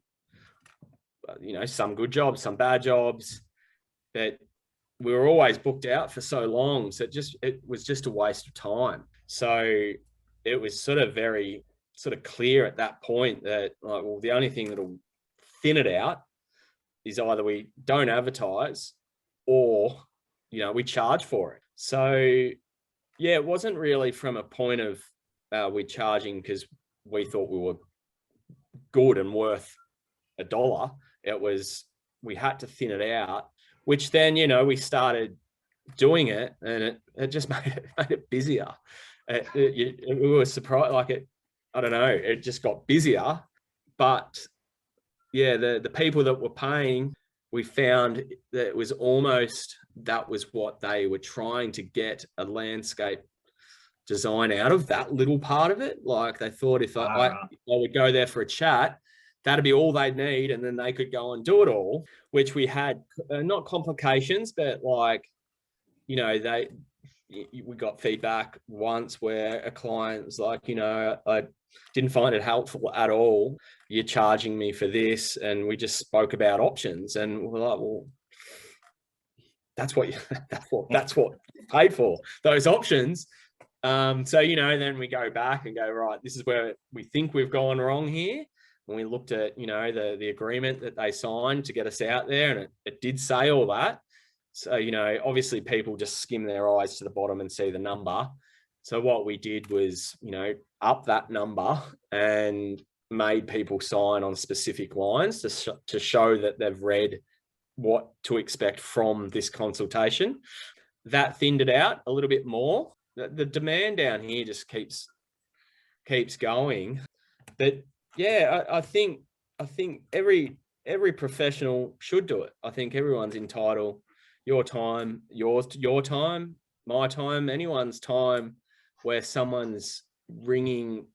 you know, some good jobs, some bad jobs, but we were always booked out for so long. So it was just a waste of time. So it was sort of very clear at that point that, like, well, the only thing that'll thin it out is either we don't advertise or, you know, we charge for it. So yeah, it wasn't really from a point of we're charging because we thought we were good and worth $1. It was, we had to thin it out, which then, you know, we started doing it and it just made it busier. We were surprised, like I don't know, it just got busier. But yeah, the people that were paying, we found that it was almost, that was what they were trying to get a landscape design out of, that little part of it. Like they thought if I would go there for a chat, that'd be all they'd need, and then they could go and do it all, which we had not complications, but like, you know, we got feedback once where a client was like, you know, I didn't find it helpful at all. You're charging me for this. And we just spoke about options, and we're like, well, that's what you paid for, those options. So, you know, then we go back and go, right, this is where we think we've gone wrong here. And we looked at, you know, the agreement that they signed to get us out there, and it did say all that. So, you know, obviously people just skim their eyes to the bottom and see the number. So what we did was, you know, up that number and made people sign on specific lines to show that they've read what to expect from this consultation. That thinned it out a little bit more. The demand down here just keeps going. But yeah, I think every professional should do it. I think everyone's entitled. Your time, your time, my time, anyone's time, where someone's ringing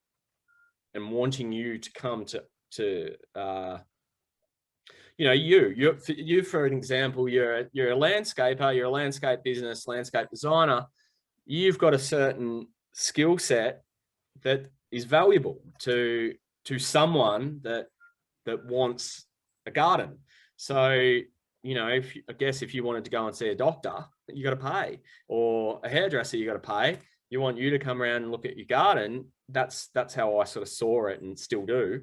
and wanting you to come to you know, you for an example, you're a landscaper, you're a landscape business, landscape designer. You've got a certain skill set that is valuable to someone that wants a garden. So, you know, I guess if you wanted to go and see a doctor, you got to pay, or a hairdresser, you got to pay. You want you to come around and look at your garden. That's how I sort of saw it, and still do,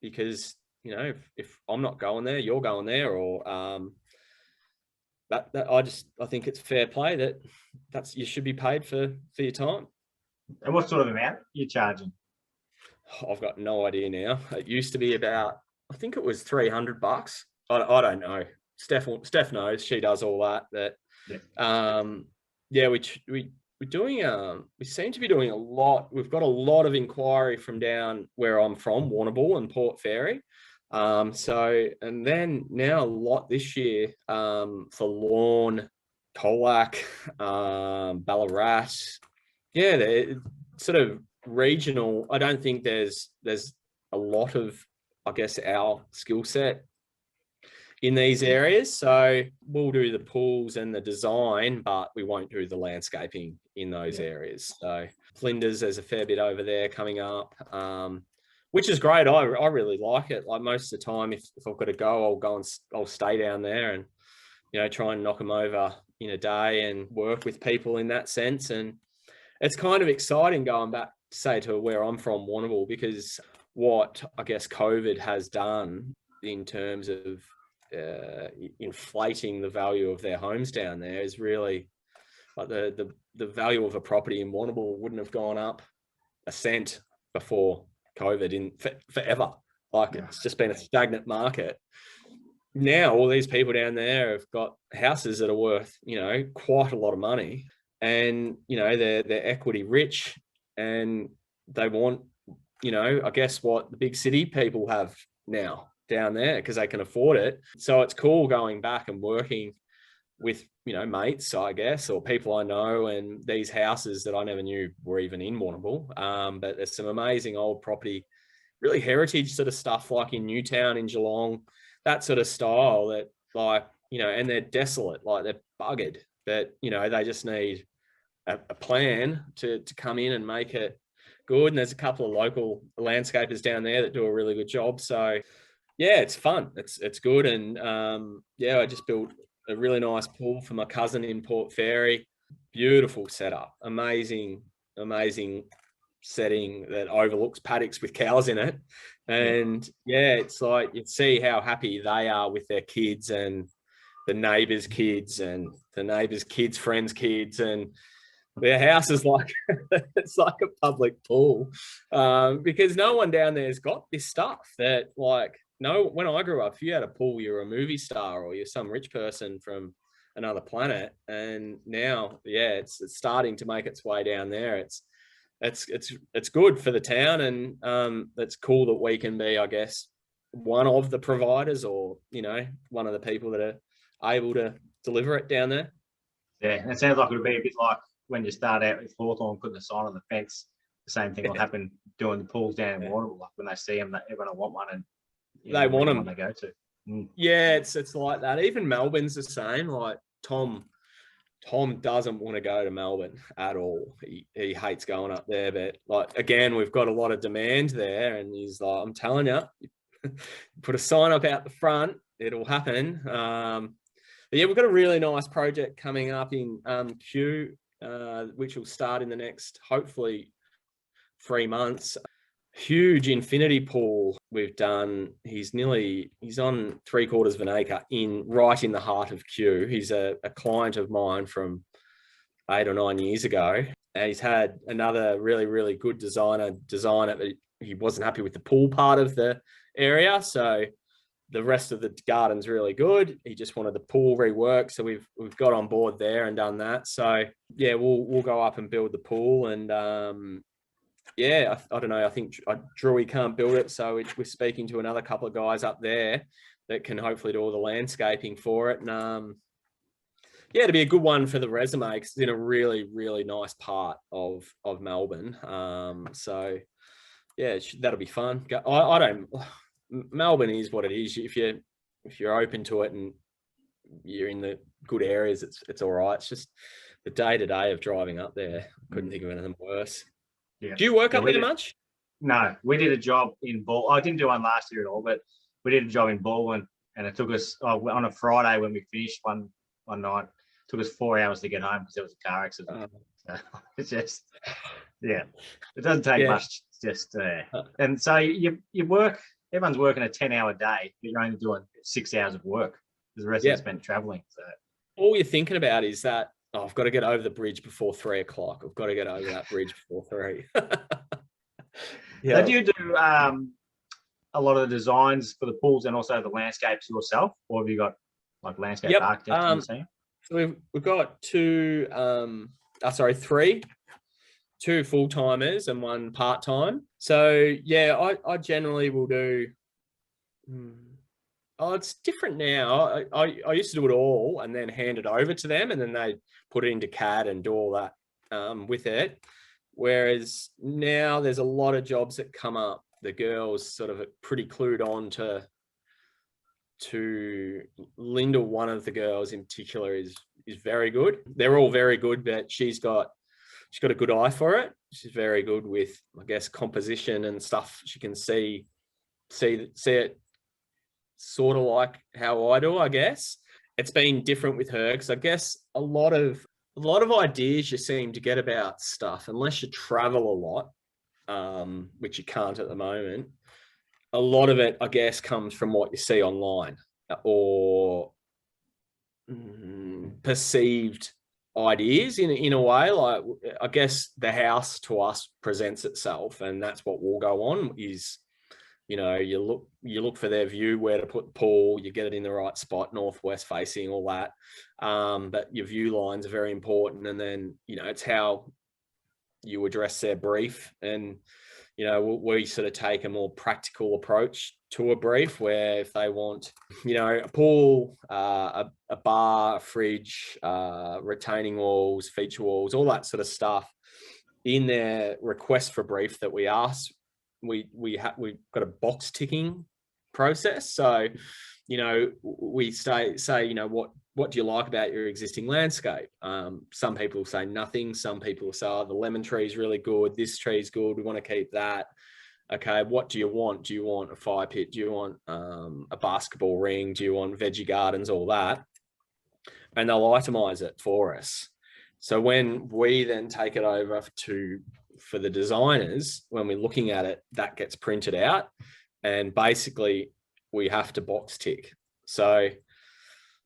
because, you know, if I'm not going there, you're going there, or I think it's fair play that's you should be paid for your time. And what sort of amount are you charging? I've got no idea now. It used to be about, I think think it was $300. I don't know. Steph knows. She does all that. We're doing. We seem to be doing a lot. We've got a lot of inquiry from down where I'm from, Warrnambool and Port Fairy. And then now a lot this year for Lorne, Colac, Ballarat. Yeah, they're sort of regional. I don't think there's a lot of, I guess, our skill set in these areas. So we'll do the pools and the design, but we won't do the landscaping in those areas. So Flinders, there's a fair bit over there coming up, which is great. I really like it. Like most of the time, if I've got to go, I'll stay down there and, you know, try and knock them over in a day and work with people in that sense. And it's kind of exciting going back, say, to where I'm from, Warrnambool, because what I guess COVID has done in terms of inflating the value of their homes down there is really like the value of a property in Warrnambool wouldn't have gone up a cent before COVID forever. Like it's just been a stagnant market. Now all these people down there have got houses that are worth, you know, quite a lot of money, and you know they're equity rich, and they want, you know, I guess what the big city people have now down there because they can afford it. So it's cool going back and working with, you know, mates, I guess, or people I know, and these houses that I never knew were even in Warrnambool. But there's some amazing old property, really heritage sort of stuff, like in Newtown in Geelong, that sort of style that, like, you know, and they're desolate, like they're buggered, but, you know, they just need a plan to come in and make it good. And there's a couple of local landscapers down there that do a really good job. So yeah, it's fun. It's good. And I just built a really nice pool for my cousin in Port Fairy. Beautiful setup. Amazing setting that overlooks paddocks with cows in it. And it's like you'd see how happy they are with their kids and the neighbors' kids and the neighbors' kids' friends' kids, and their house is like it's like a public pool, because no one down there has got this stuff that, like, no, when I grew up, if you had a pool, you're a movie star or you're some rich person from another planet. And now, it's starting to make its way down there. It's good for the town, and it's cool that we can be, I guess, one of the providers, or, you know, one of the people that are able to deliver it down there. Yeah, and it sounds like it would be a bit like when you start out with Hawthorn putting a sign on the fence. The same thing will happen doing the pools down in Warrnambool. Like when they see them, everyone will want one, and they want them. They go to. Yeah, it's like that. Even Melbourne's the same. Like Tom doesn't want to go to Melbourne at all. He hates going up there. But, like, again, we've got a lot of demand there, and he's like, I'm telling you, put a sign up out the front, it'll happen. But yeah, we've got a really nice project coming up in Kew, which will start in the next, hopefully, 3 months. Huge infinity pool we've done. He's on 3/4 of an acre right in the heart of Kew. He's a client of mine from 8 or 9 years ago, and he's had another really, really good designer design it, but he wasn't happy with the pool part of the area, so the rest of the garden's really good. He just wanted the pool reworked, so we've got on board there and done that. So yeah, we'll go up and build the pool, and I don't know. I think Drewy can't build it, so we're speaking to another couple of guys up there that can hopefully do all the landscaping for it. And it'd be a good one for the resume because it's in a really, really nice part of Melbourne. So yeah, that'll be fun. Melbourne is what it is. If you're open to it and you're in the good areas, it's all right. It's just the day-to-day of driving up there. Couldn't think of anything worse. Yeah. Do you work up there much? No, we did a job in Baldwin. I didn't do one last year at all, but we did a job in Baldwin, and it took us on a Friday when we finished one night. It took us 4 hours to get home because there was a car accident. So it's just, it doesn't take much. It's just, and so you work. Everyone's working a 10-hour day, but you're only doing 6 hours of work because the rest of it's spent traveling. So all you're thinking about is that, I've got to get over the bridge before 3 o'clock. I've got to get over that bridge before 3. So do you do, I a lot of the designs for the pools and also the landscapes yourself, or have you got like landscape architects in the team? So we've got three, two full-timers and one part-time. So yeah, I generally will do. It's different now. I used to do it all and then hand it over to them, and then they put it into CAD and do all that with it. Whereas now there's a lot of jobs that come up. The girls sort of pretty clued on to Linda. One of the girls in particular is very good. They're all very good, but she's got a good eye for it. She's very good with, I guess, composition and stuff. She can see it sort of like how I do, I guess. It's been different with her because I guess a lot of ideas you seem to get about stuff, unless you travel a lot, which you can't at the moment. A lot of it, I guess, comes from what you see online or perceived ideas in a way. Like, I guess the house to us presents itself, and that's what will go on is, you know, you look for their view, where to put the pool, you get it in the right spot, northwest facing, all that. But your view lines are very important. And then, you know, it's how you address their brief. And, you know, we sort of take a more practical approach to a brief, where if they want, you know, a pool, a bar, a fridge, retaining walls, feature walls, all that sort of stuff in their request for brief that we ask, we've got a box ticking process. So, you know, we say, you know, what do you like about your existing landscape? Some people say nothing. Some people say, oh, the lemon tree is really good. This tree is good. We want to keep that. Okay, what do you want? Do you want a fire pit? Do you want a basketball ring? Do you want veggie gardens? All that. And they'll itemize it for us. So when we then take it over for the designers, when we're looking at it, that gets printed out, and basically we have to box tick. So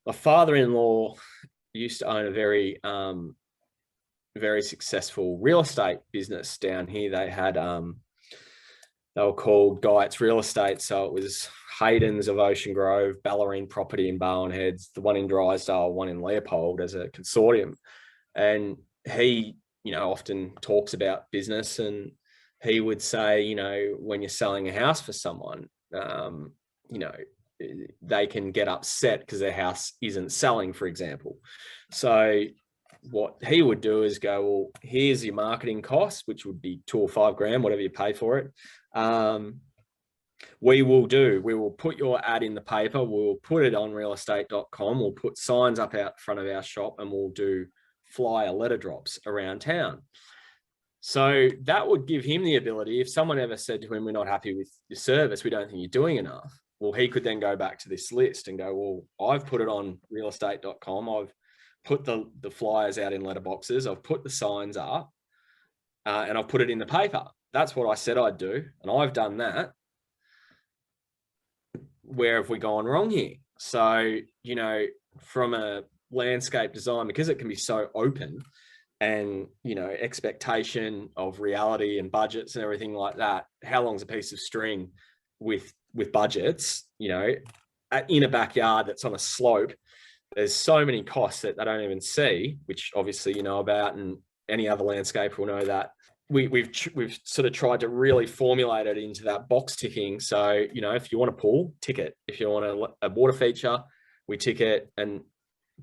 my father-in-law used to own a very, very successful real estate business down here. They had, they were called Guy's Real Estate. So it was Hayden's of Ocean Grove, Ballerine Property in Barwon Heads, the one in Drysdale, one in Leopold, as a consortium. And he, you know, often talks about business, and he would say, you know, when you're selling a house for someone, you know, they can get upset because their house isn't selling, for example. So what he would do is go, well, here's your marketing costs, which would be $2 or $5 grand, whatever you pay for it. We will put your ad in the paper. We'll put it on realestate.com. We'll put signs up out front of our shop, and we'll do flyer letter drops around town. So that would give him the ability, if someone ever said to him, we're not happy with your service, we don't think you're doing enough, well, he could then go back to this list and go, well, I've put it on realestate.com. I've put the flyers out in letterboxes. I've put the signs up, and I've put it in the paper. That's what I said I'd do. And I've done that. Where have we gone wrong here? So, you know, from a landscape design, because it can be so open, and, you know, expectation of reality and budgets and everything like that, how long's a piece of string with budgets, you know, in a backyard that's on a slope? There's so many costs that they don't even see, which obviously you know about, and any other landscaper will know that. We've sort of tried to really formulate it into that box ticking. So, you know, if you want a pool, tick it. If you want a water feature, we tick it. And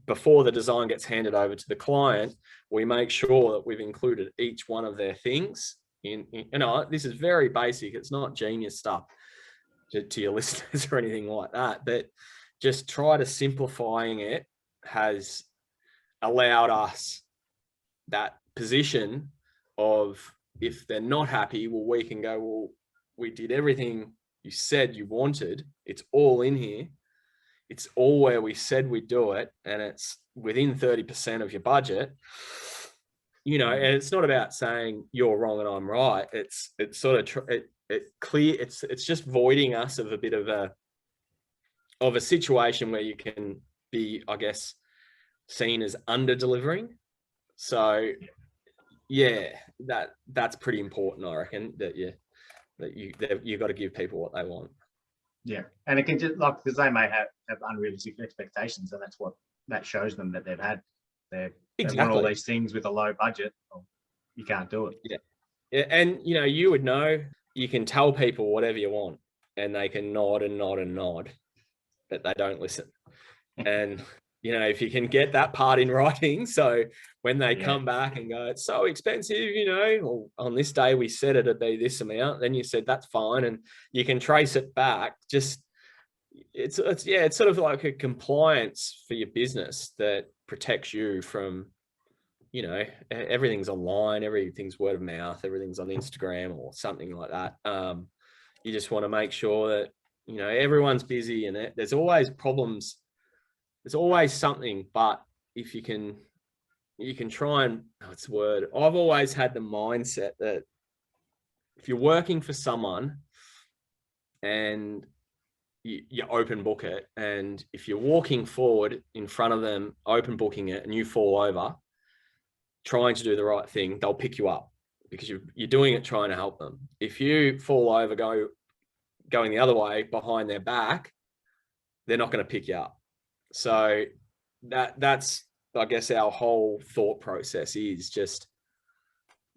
before the design gets handed over to the client, we make sure that we've included each one of their things in you know, this is very basic. It's not genius stuff to your listeners or anything like that, but just try to simplifying it has allowed us that position of, if they're not happy, well, we can go, well, we did everything you said you wanted. It's all in here. It's all where we said we'd do it, and it's within 30% of your budget. You know, and it's not about saying you're wrong and I'm right. It's sort of it's just voiding us of a bit of a situation where you can be, I guess, seen as under delivering. So yeah, that's pretty important, I reckon, that you got to give people what they want. Yeah, and it can just like because they may have unrealistic expectations, and that's what that shows them that they've want all these things with a low budget. Well, you can't do it. Yeah, and you would know. You can tell people whatever you want, and they can nod and nod and nod, but they don't listen. And if you can get that part in writing, so when they come back and go, it's so expensive, or on this day we said it'd be this amount, then you said that's fine, and you can trace it back. Just it's sort of like a compliance for your business that protects you from, everything's online, everything's word of mouth, everything's on Instagram or something like that. You just want to make sure that everyone's busy, and there's always problems. There's always something, but if you can try and, what's the word? I've always had the mindset that if you're working for someone and you open book it, and if you're walking forward in front of them, open booking it, and you fall over, trying to do the right thing, they'll pick you up because you're doing it trying to help them. If you fall over going the other way behind their back, they're not going to pick you up. So that's, I guess, our whole thought process is just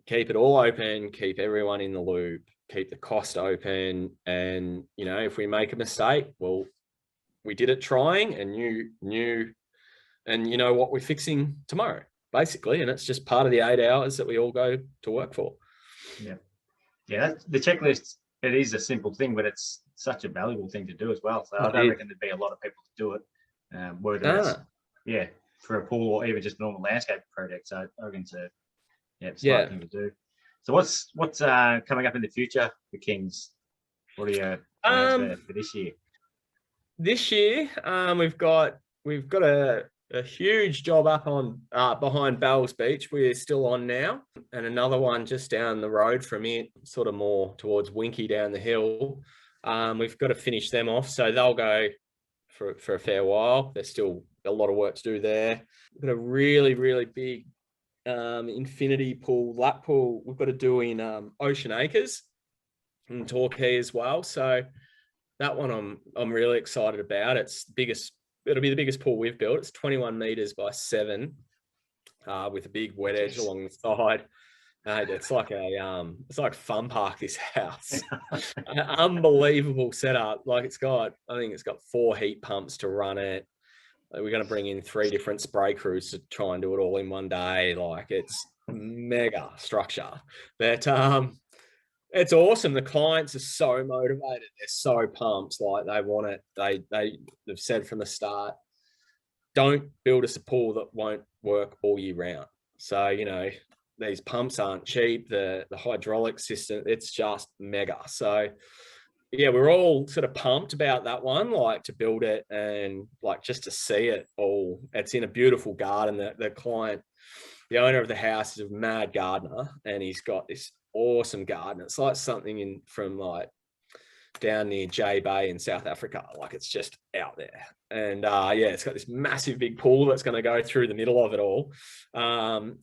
keep it all open, keep everyone in the loop, keep the cost open. And, if we make a mistake, well, we did it trying, and you knew, and you know what we're fixing tomorrow, basically. And it's just part of the 8 hours that we all go to work for. Yeah. Yeah. The checklist, it is a simple thing, but it's such a valuable thing to do as well. So I don't reckon there'd be a lot of people to do it. Whether it's for a pool or even just normal landscape project. So I reckon it's a smart thing to do. So what's coming up in the future for Kings? What are your plans for this year? This year, we've got a huge job up on behind Bells Beach. We're still on now, and another one just down the road from it, sort of more towards Winky down the hill. We've got to finish them off, so they'll go for a fair while. There's still a lot of work to do there. We've got a really, really big infinity pool, lap pool we've got to do in Ocean Acres in Torquay as well. So that one I'm really excited about. It'll be the biggest pool we've built. It's 21 meters by 7 with a big wet edge along the side. It's like fun park, this house. An unbelievable setup. Like I think it's got 4 heat pumps to run it. We're going to bring in 3 different spray crews to try and do it all in one day. Like, it's mega structure. But it's awesome. The clients are so motivated. They're so pumped. Like, they want it. They've said from the start, don't build us a pool that won't work all year round. So, these pumps aren't cheap. The hydraulic system, it's just mega. So yeah, we're all sort of pumped about that one, like to build it and like just to see it all. It's in a beautiful garden. The client, the owner of the house, is a mad gardener, and he's got this awesome garden. It's like something from like down near J Bay in South Africa. Like, it's just out there. And it's got this massive big pool that's going to go through the middle of it all.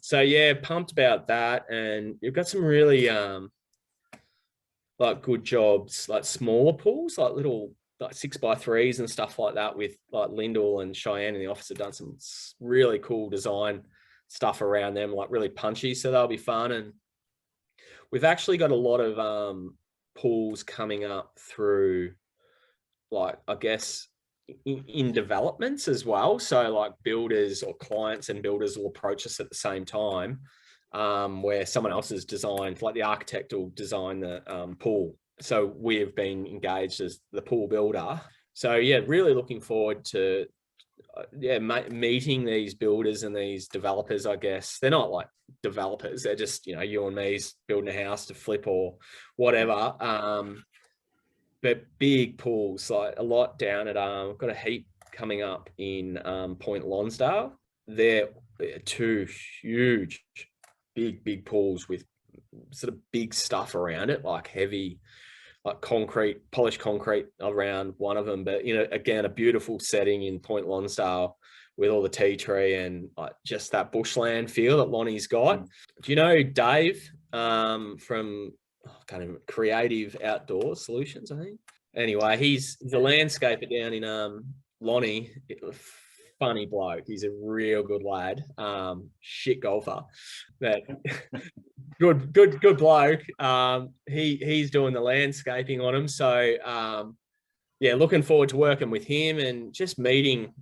So yeah, pumped about that. And you've got some really like good jobs, like smaller pools, like little like 6x3s and stuff like that, with like Lyndall and Cheyenne in the office have done some really cool design stuff around them, like really punchy. So they'll be fun. And we've actually got a lot of pools coming up through, like, I guess in developments as well. So like builders or clients and builders will approach us at the same time, where someone else has designed, like the architect will design the pool. So we've been engaged as the pool builder. So yeah, really looking forward to meeting these builders and these developers. I guess they're not like developers, they're just, you and me's building a house to flip or whatever. But big pools, like a lot down at we've got a heap coming up in Point Lonsdale. They're 2 huge big pools with sort of big stuff around it, like heavy, like concrete, polished concrete around one of them. But again, a beautiful setting in Point Lonsdale with all the tea tree and like just that bushland feel that Lonnie's got. Do you know Dave from kind of Creative Outdoor Solutions, I think? Anyway, he's a landscaper down in Lonnie. Funny bloke. He's a real good lad. Shit golfer, but good bloke. He's doing the landscaping on him. So yeah, looking forward to working with him and just working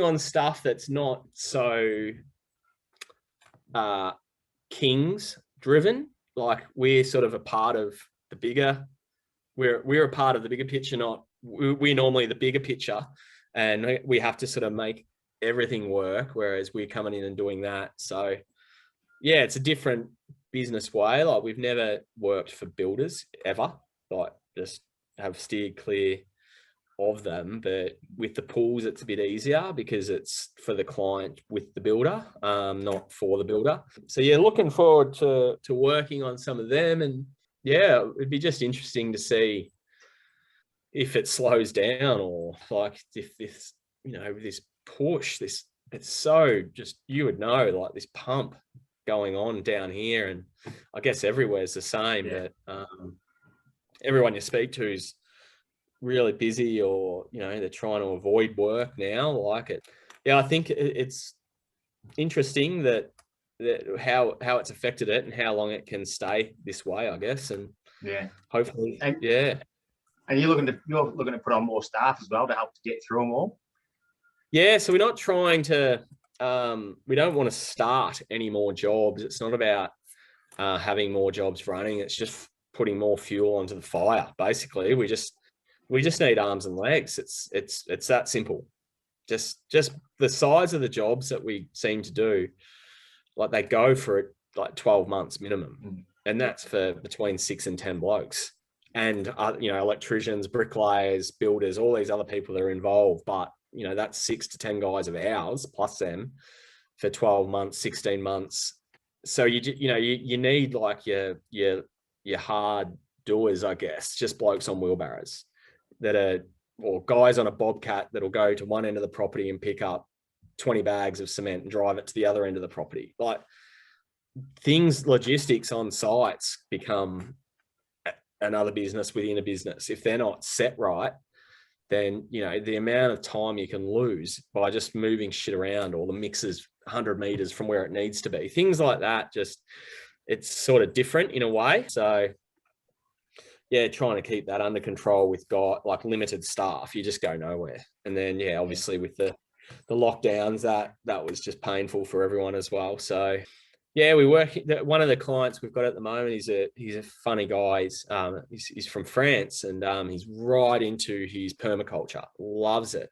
on stuff that's not so Kings driven. Like we're sort of a part of the bigger. We're a part of the bigger picture. We're normally the bigger picture, and we have to sort of make everything work. Whereas we're coming in and doing that. So yeah, it's a different business way. Like we've never worked for builders ever. Like just have steered clear of them, but with the pools it's a bit easier because it's for the client with the builder, not for the builder. So yeah, looking forward to working on some of them, and yeah, it'd be just interesting to see if it slows down or like if this, this push, it's so just, you would know, like this pump going on down here, and I guess everywhere is the same. Yeah. But everyone you speak to is really busy, or they're trying to avoid work now. Like it, yeah. I think it's interesting that how it's affected it and how long it can stay this way, I guess. And yeah, hopefully, and you're looking to put on more staff as well to help to get through them all. Yeah, so we're not trying to. We don't want to start any more jobs. It's not about having more jobs running. It's just putting more fuel onto the fire. Basically, we just need arms and legs. It's that simple. Just the size of the jobs that we seem to do, like they go for like 12 months minimum, and that's for between 6 and 10 blokes, and electricians, bricklayers, builders, all these other people that are involved. But that's 6 to 10 guys of ours plus them for 12 months, 16 months. So you need like your hard doers, I guess, just blokes on wheelbarrows that are, or guys on a bobcat that'll go to one end of the property and pick up 20 bags of cement and drive it to the other end of the property. Like logistics on sites become another business within a business. If they're not set right, then the amount of time you can lose by just moving shit around, or the mixers 100 meters from where it needs to be, things like that, just it's sort of different in a way. So yeah, trying to keep that under control with like limited staff, you just go nowhere. And then yeah, obviously with the lockdowns, that was just painful for everyone as well. So yeah, we work. One of the clients we've got at the moment, he's a funny guy. He's from France, and he's right into his permaculture. Loves it.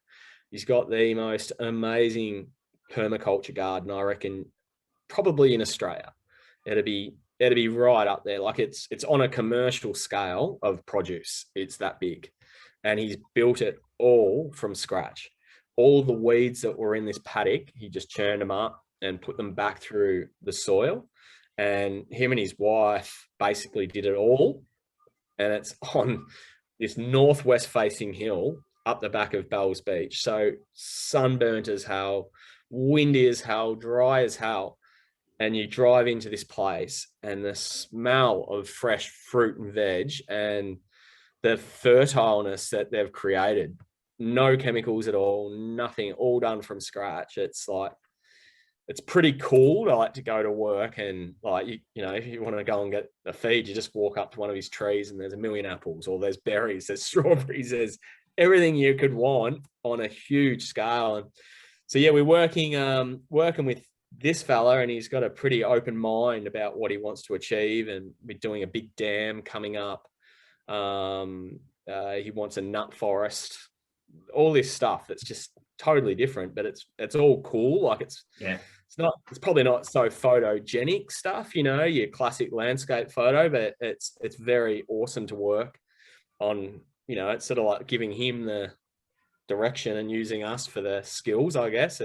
He's got the most amazing permaculture garden, I reckon, probably in Australia. It'd be right up there. Like it's on a commercial scale of produce. It's that big, and he's built it all from scratch. All the weeds that were in this paddock, he just churned them up and put them back through the soil. And him and his wife basically did it all. And it's on this northwest facing hill up the back of Bells Beach. So sunburnt as hell, windy as hell, dry as hell. And you drive into this place, and the smell of fresh fruit and veg and the fertileness that they've created, no chemicals at all, nothing, all done from scratch. It's like, it's pretty cool. I like to go to work and like, if you want to go and get a feed, you just walk up to one of his trees and there's a million apples, or there's berries, there's strawberries, there's everything you could want on a huge scale. And so, yeah, we're working with this fella, and he's got a pretty open mind about what he wants to achieve. And we're doing a big dam coming up. He wants a nut forest, all this stuff that's just totally different, but it's all cool. Like it's probably not so photogenic stuff, your classic landscape photo, but it's very awesome to work on. It's sort of like giving him the direction and using us for the skills, I guess.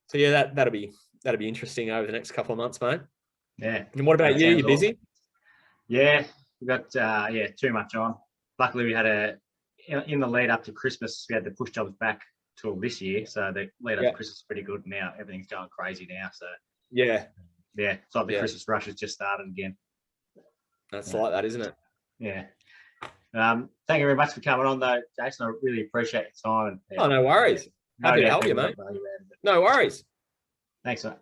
So yeah, that'll be interesting over the next couple of months, mate. Yeah. And what about you? You busy? Awesome. Yeah, we got too much on. Luckily, we had in the lead up to Christmas, we had to push jobs back till this year. So the lead up to Christmas is pretty good. Now everything's going crazy now. So yeah, it's like the Christmas rush has just started again. That's like that, isn't it? Yeah. Thank you very much for coming on, though, Jason. I really appreciate your time. Oh, no worries. Happy to help you, people mate. got value out of it. No worries. Thanks, mate.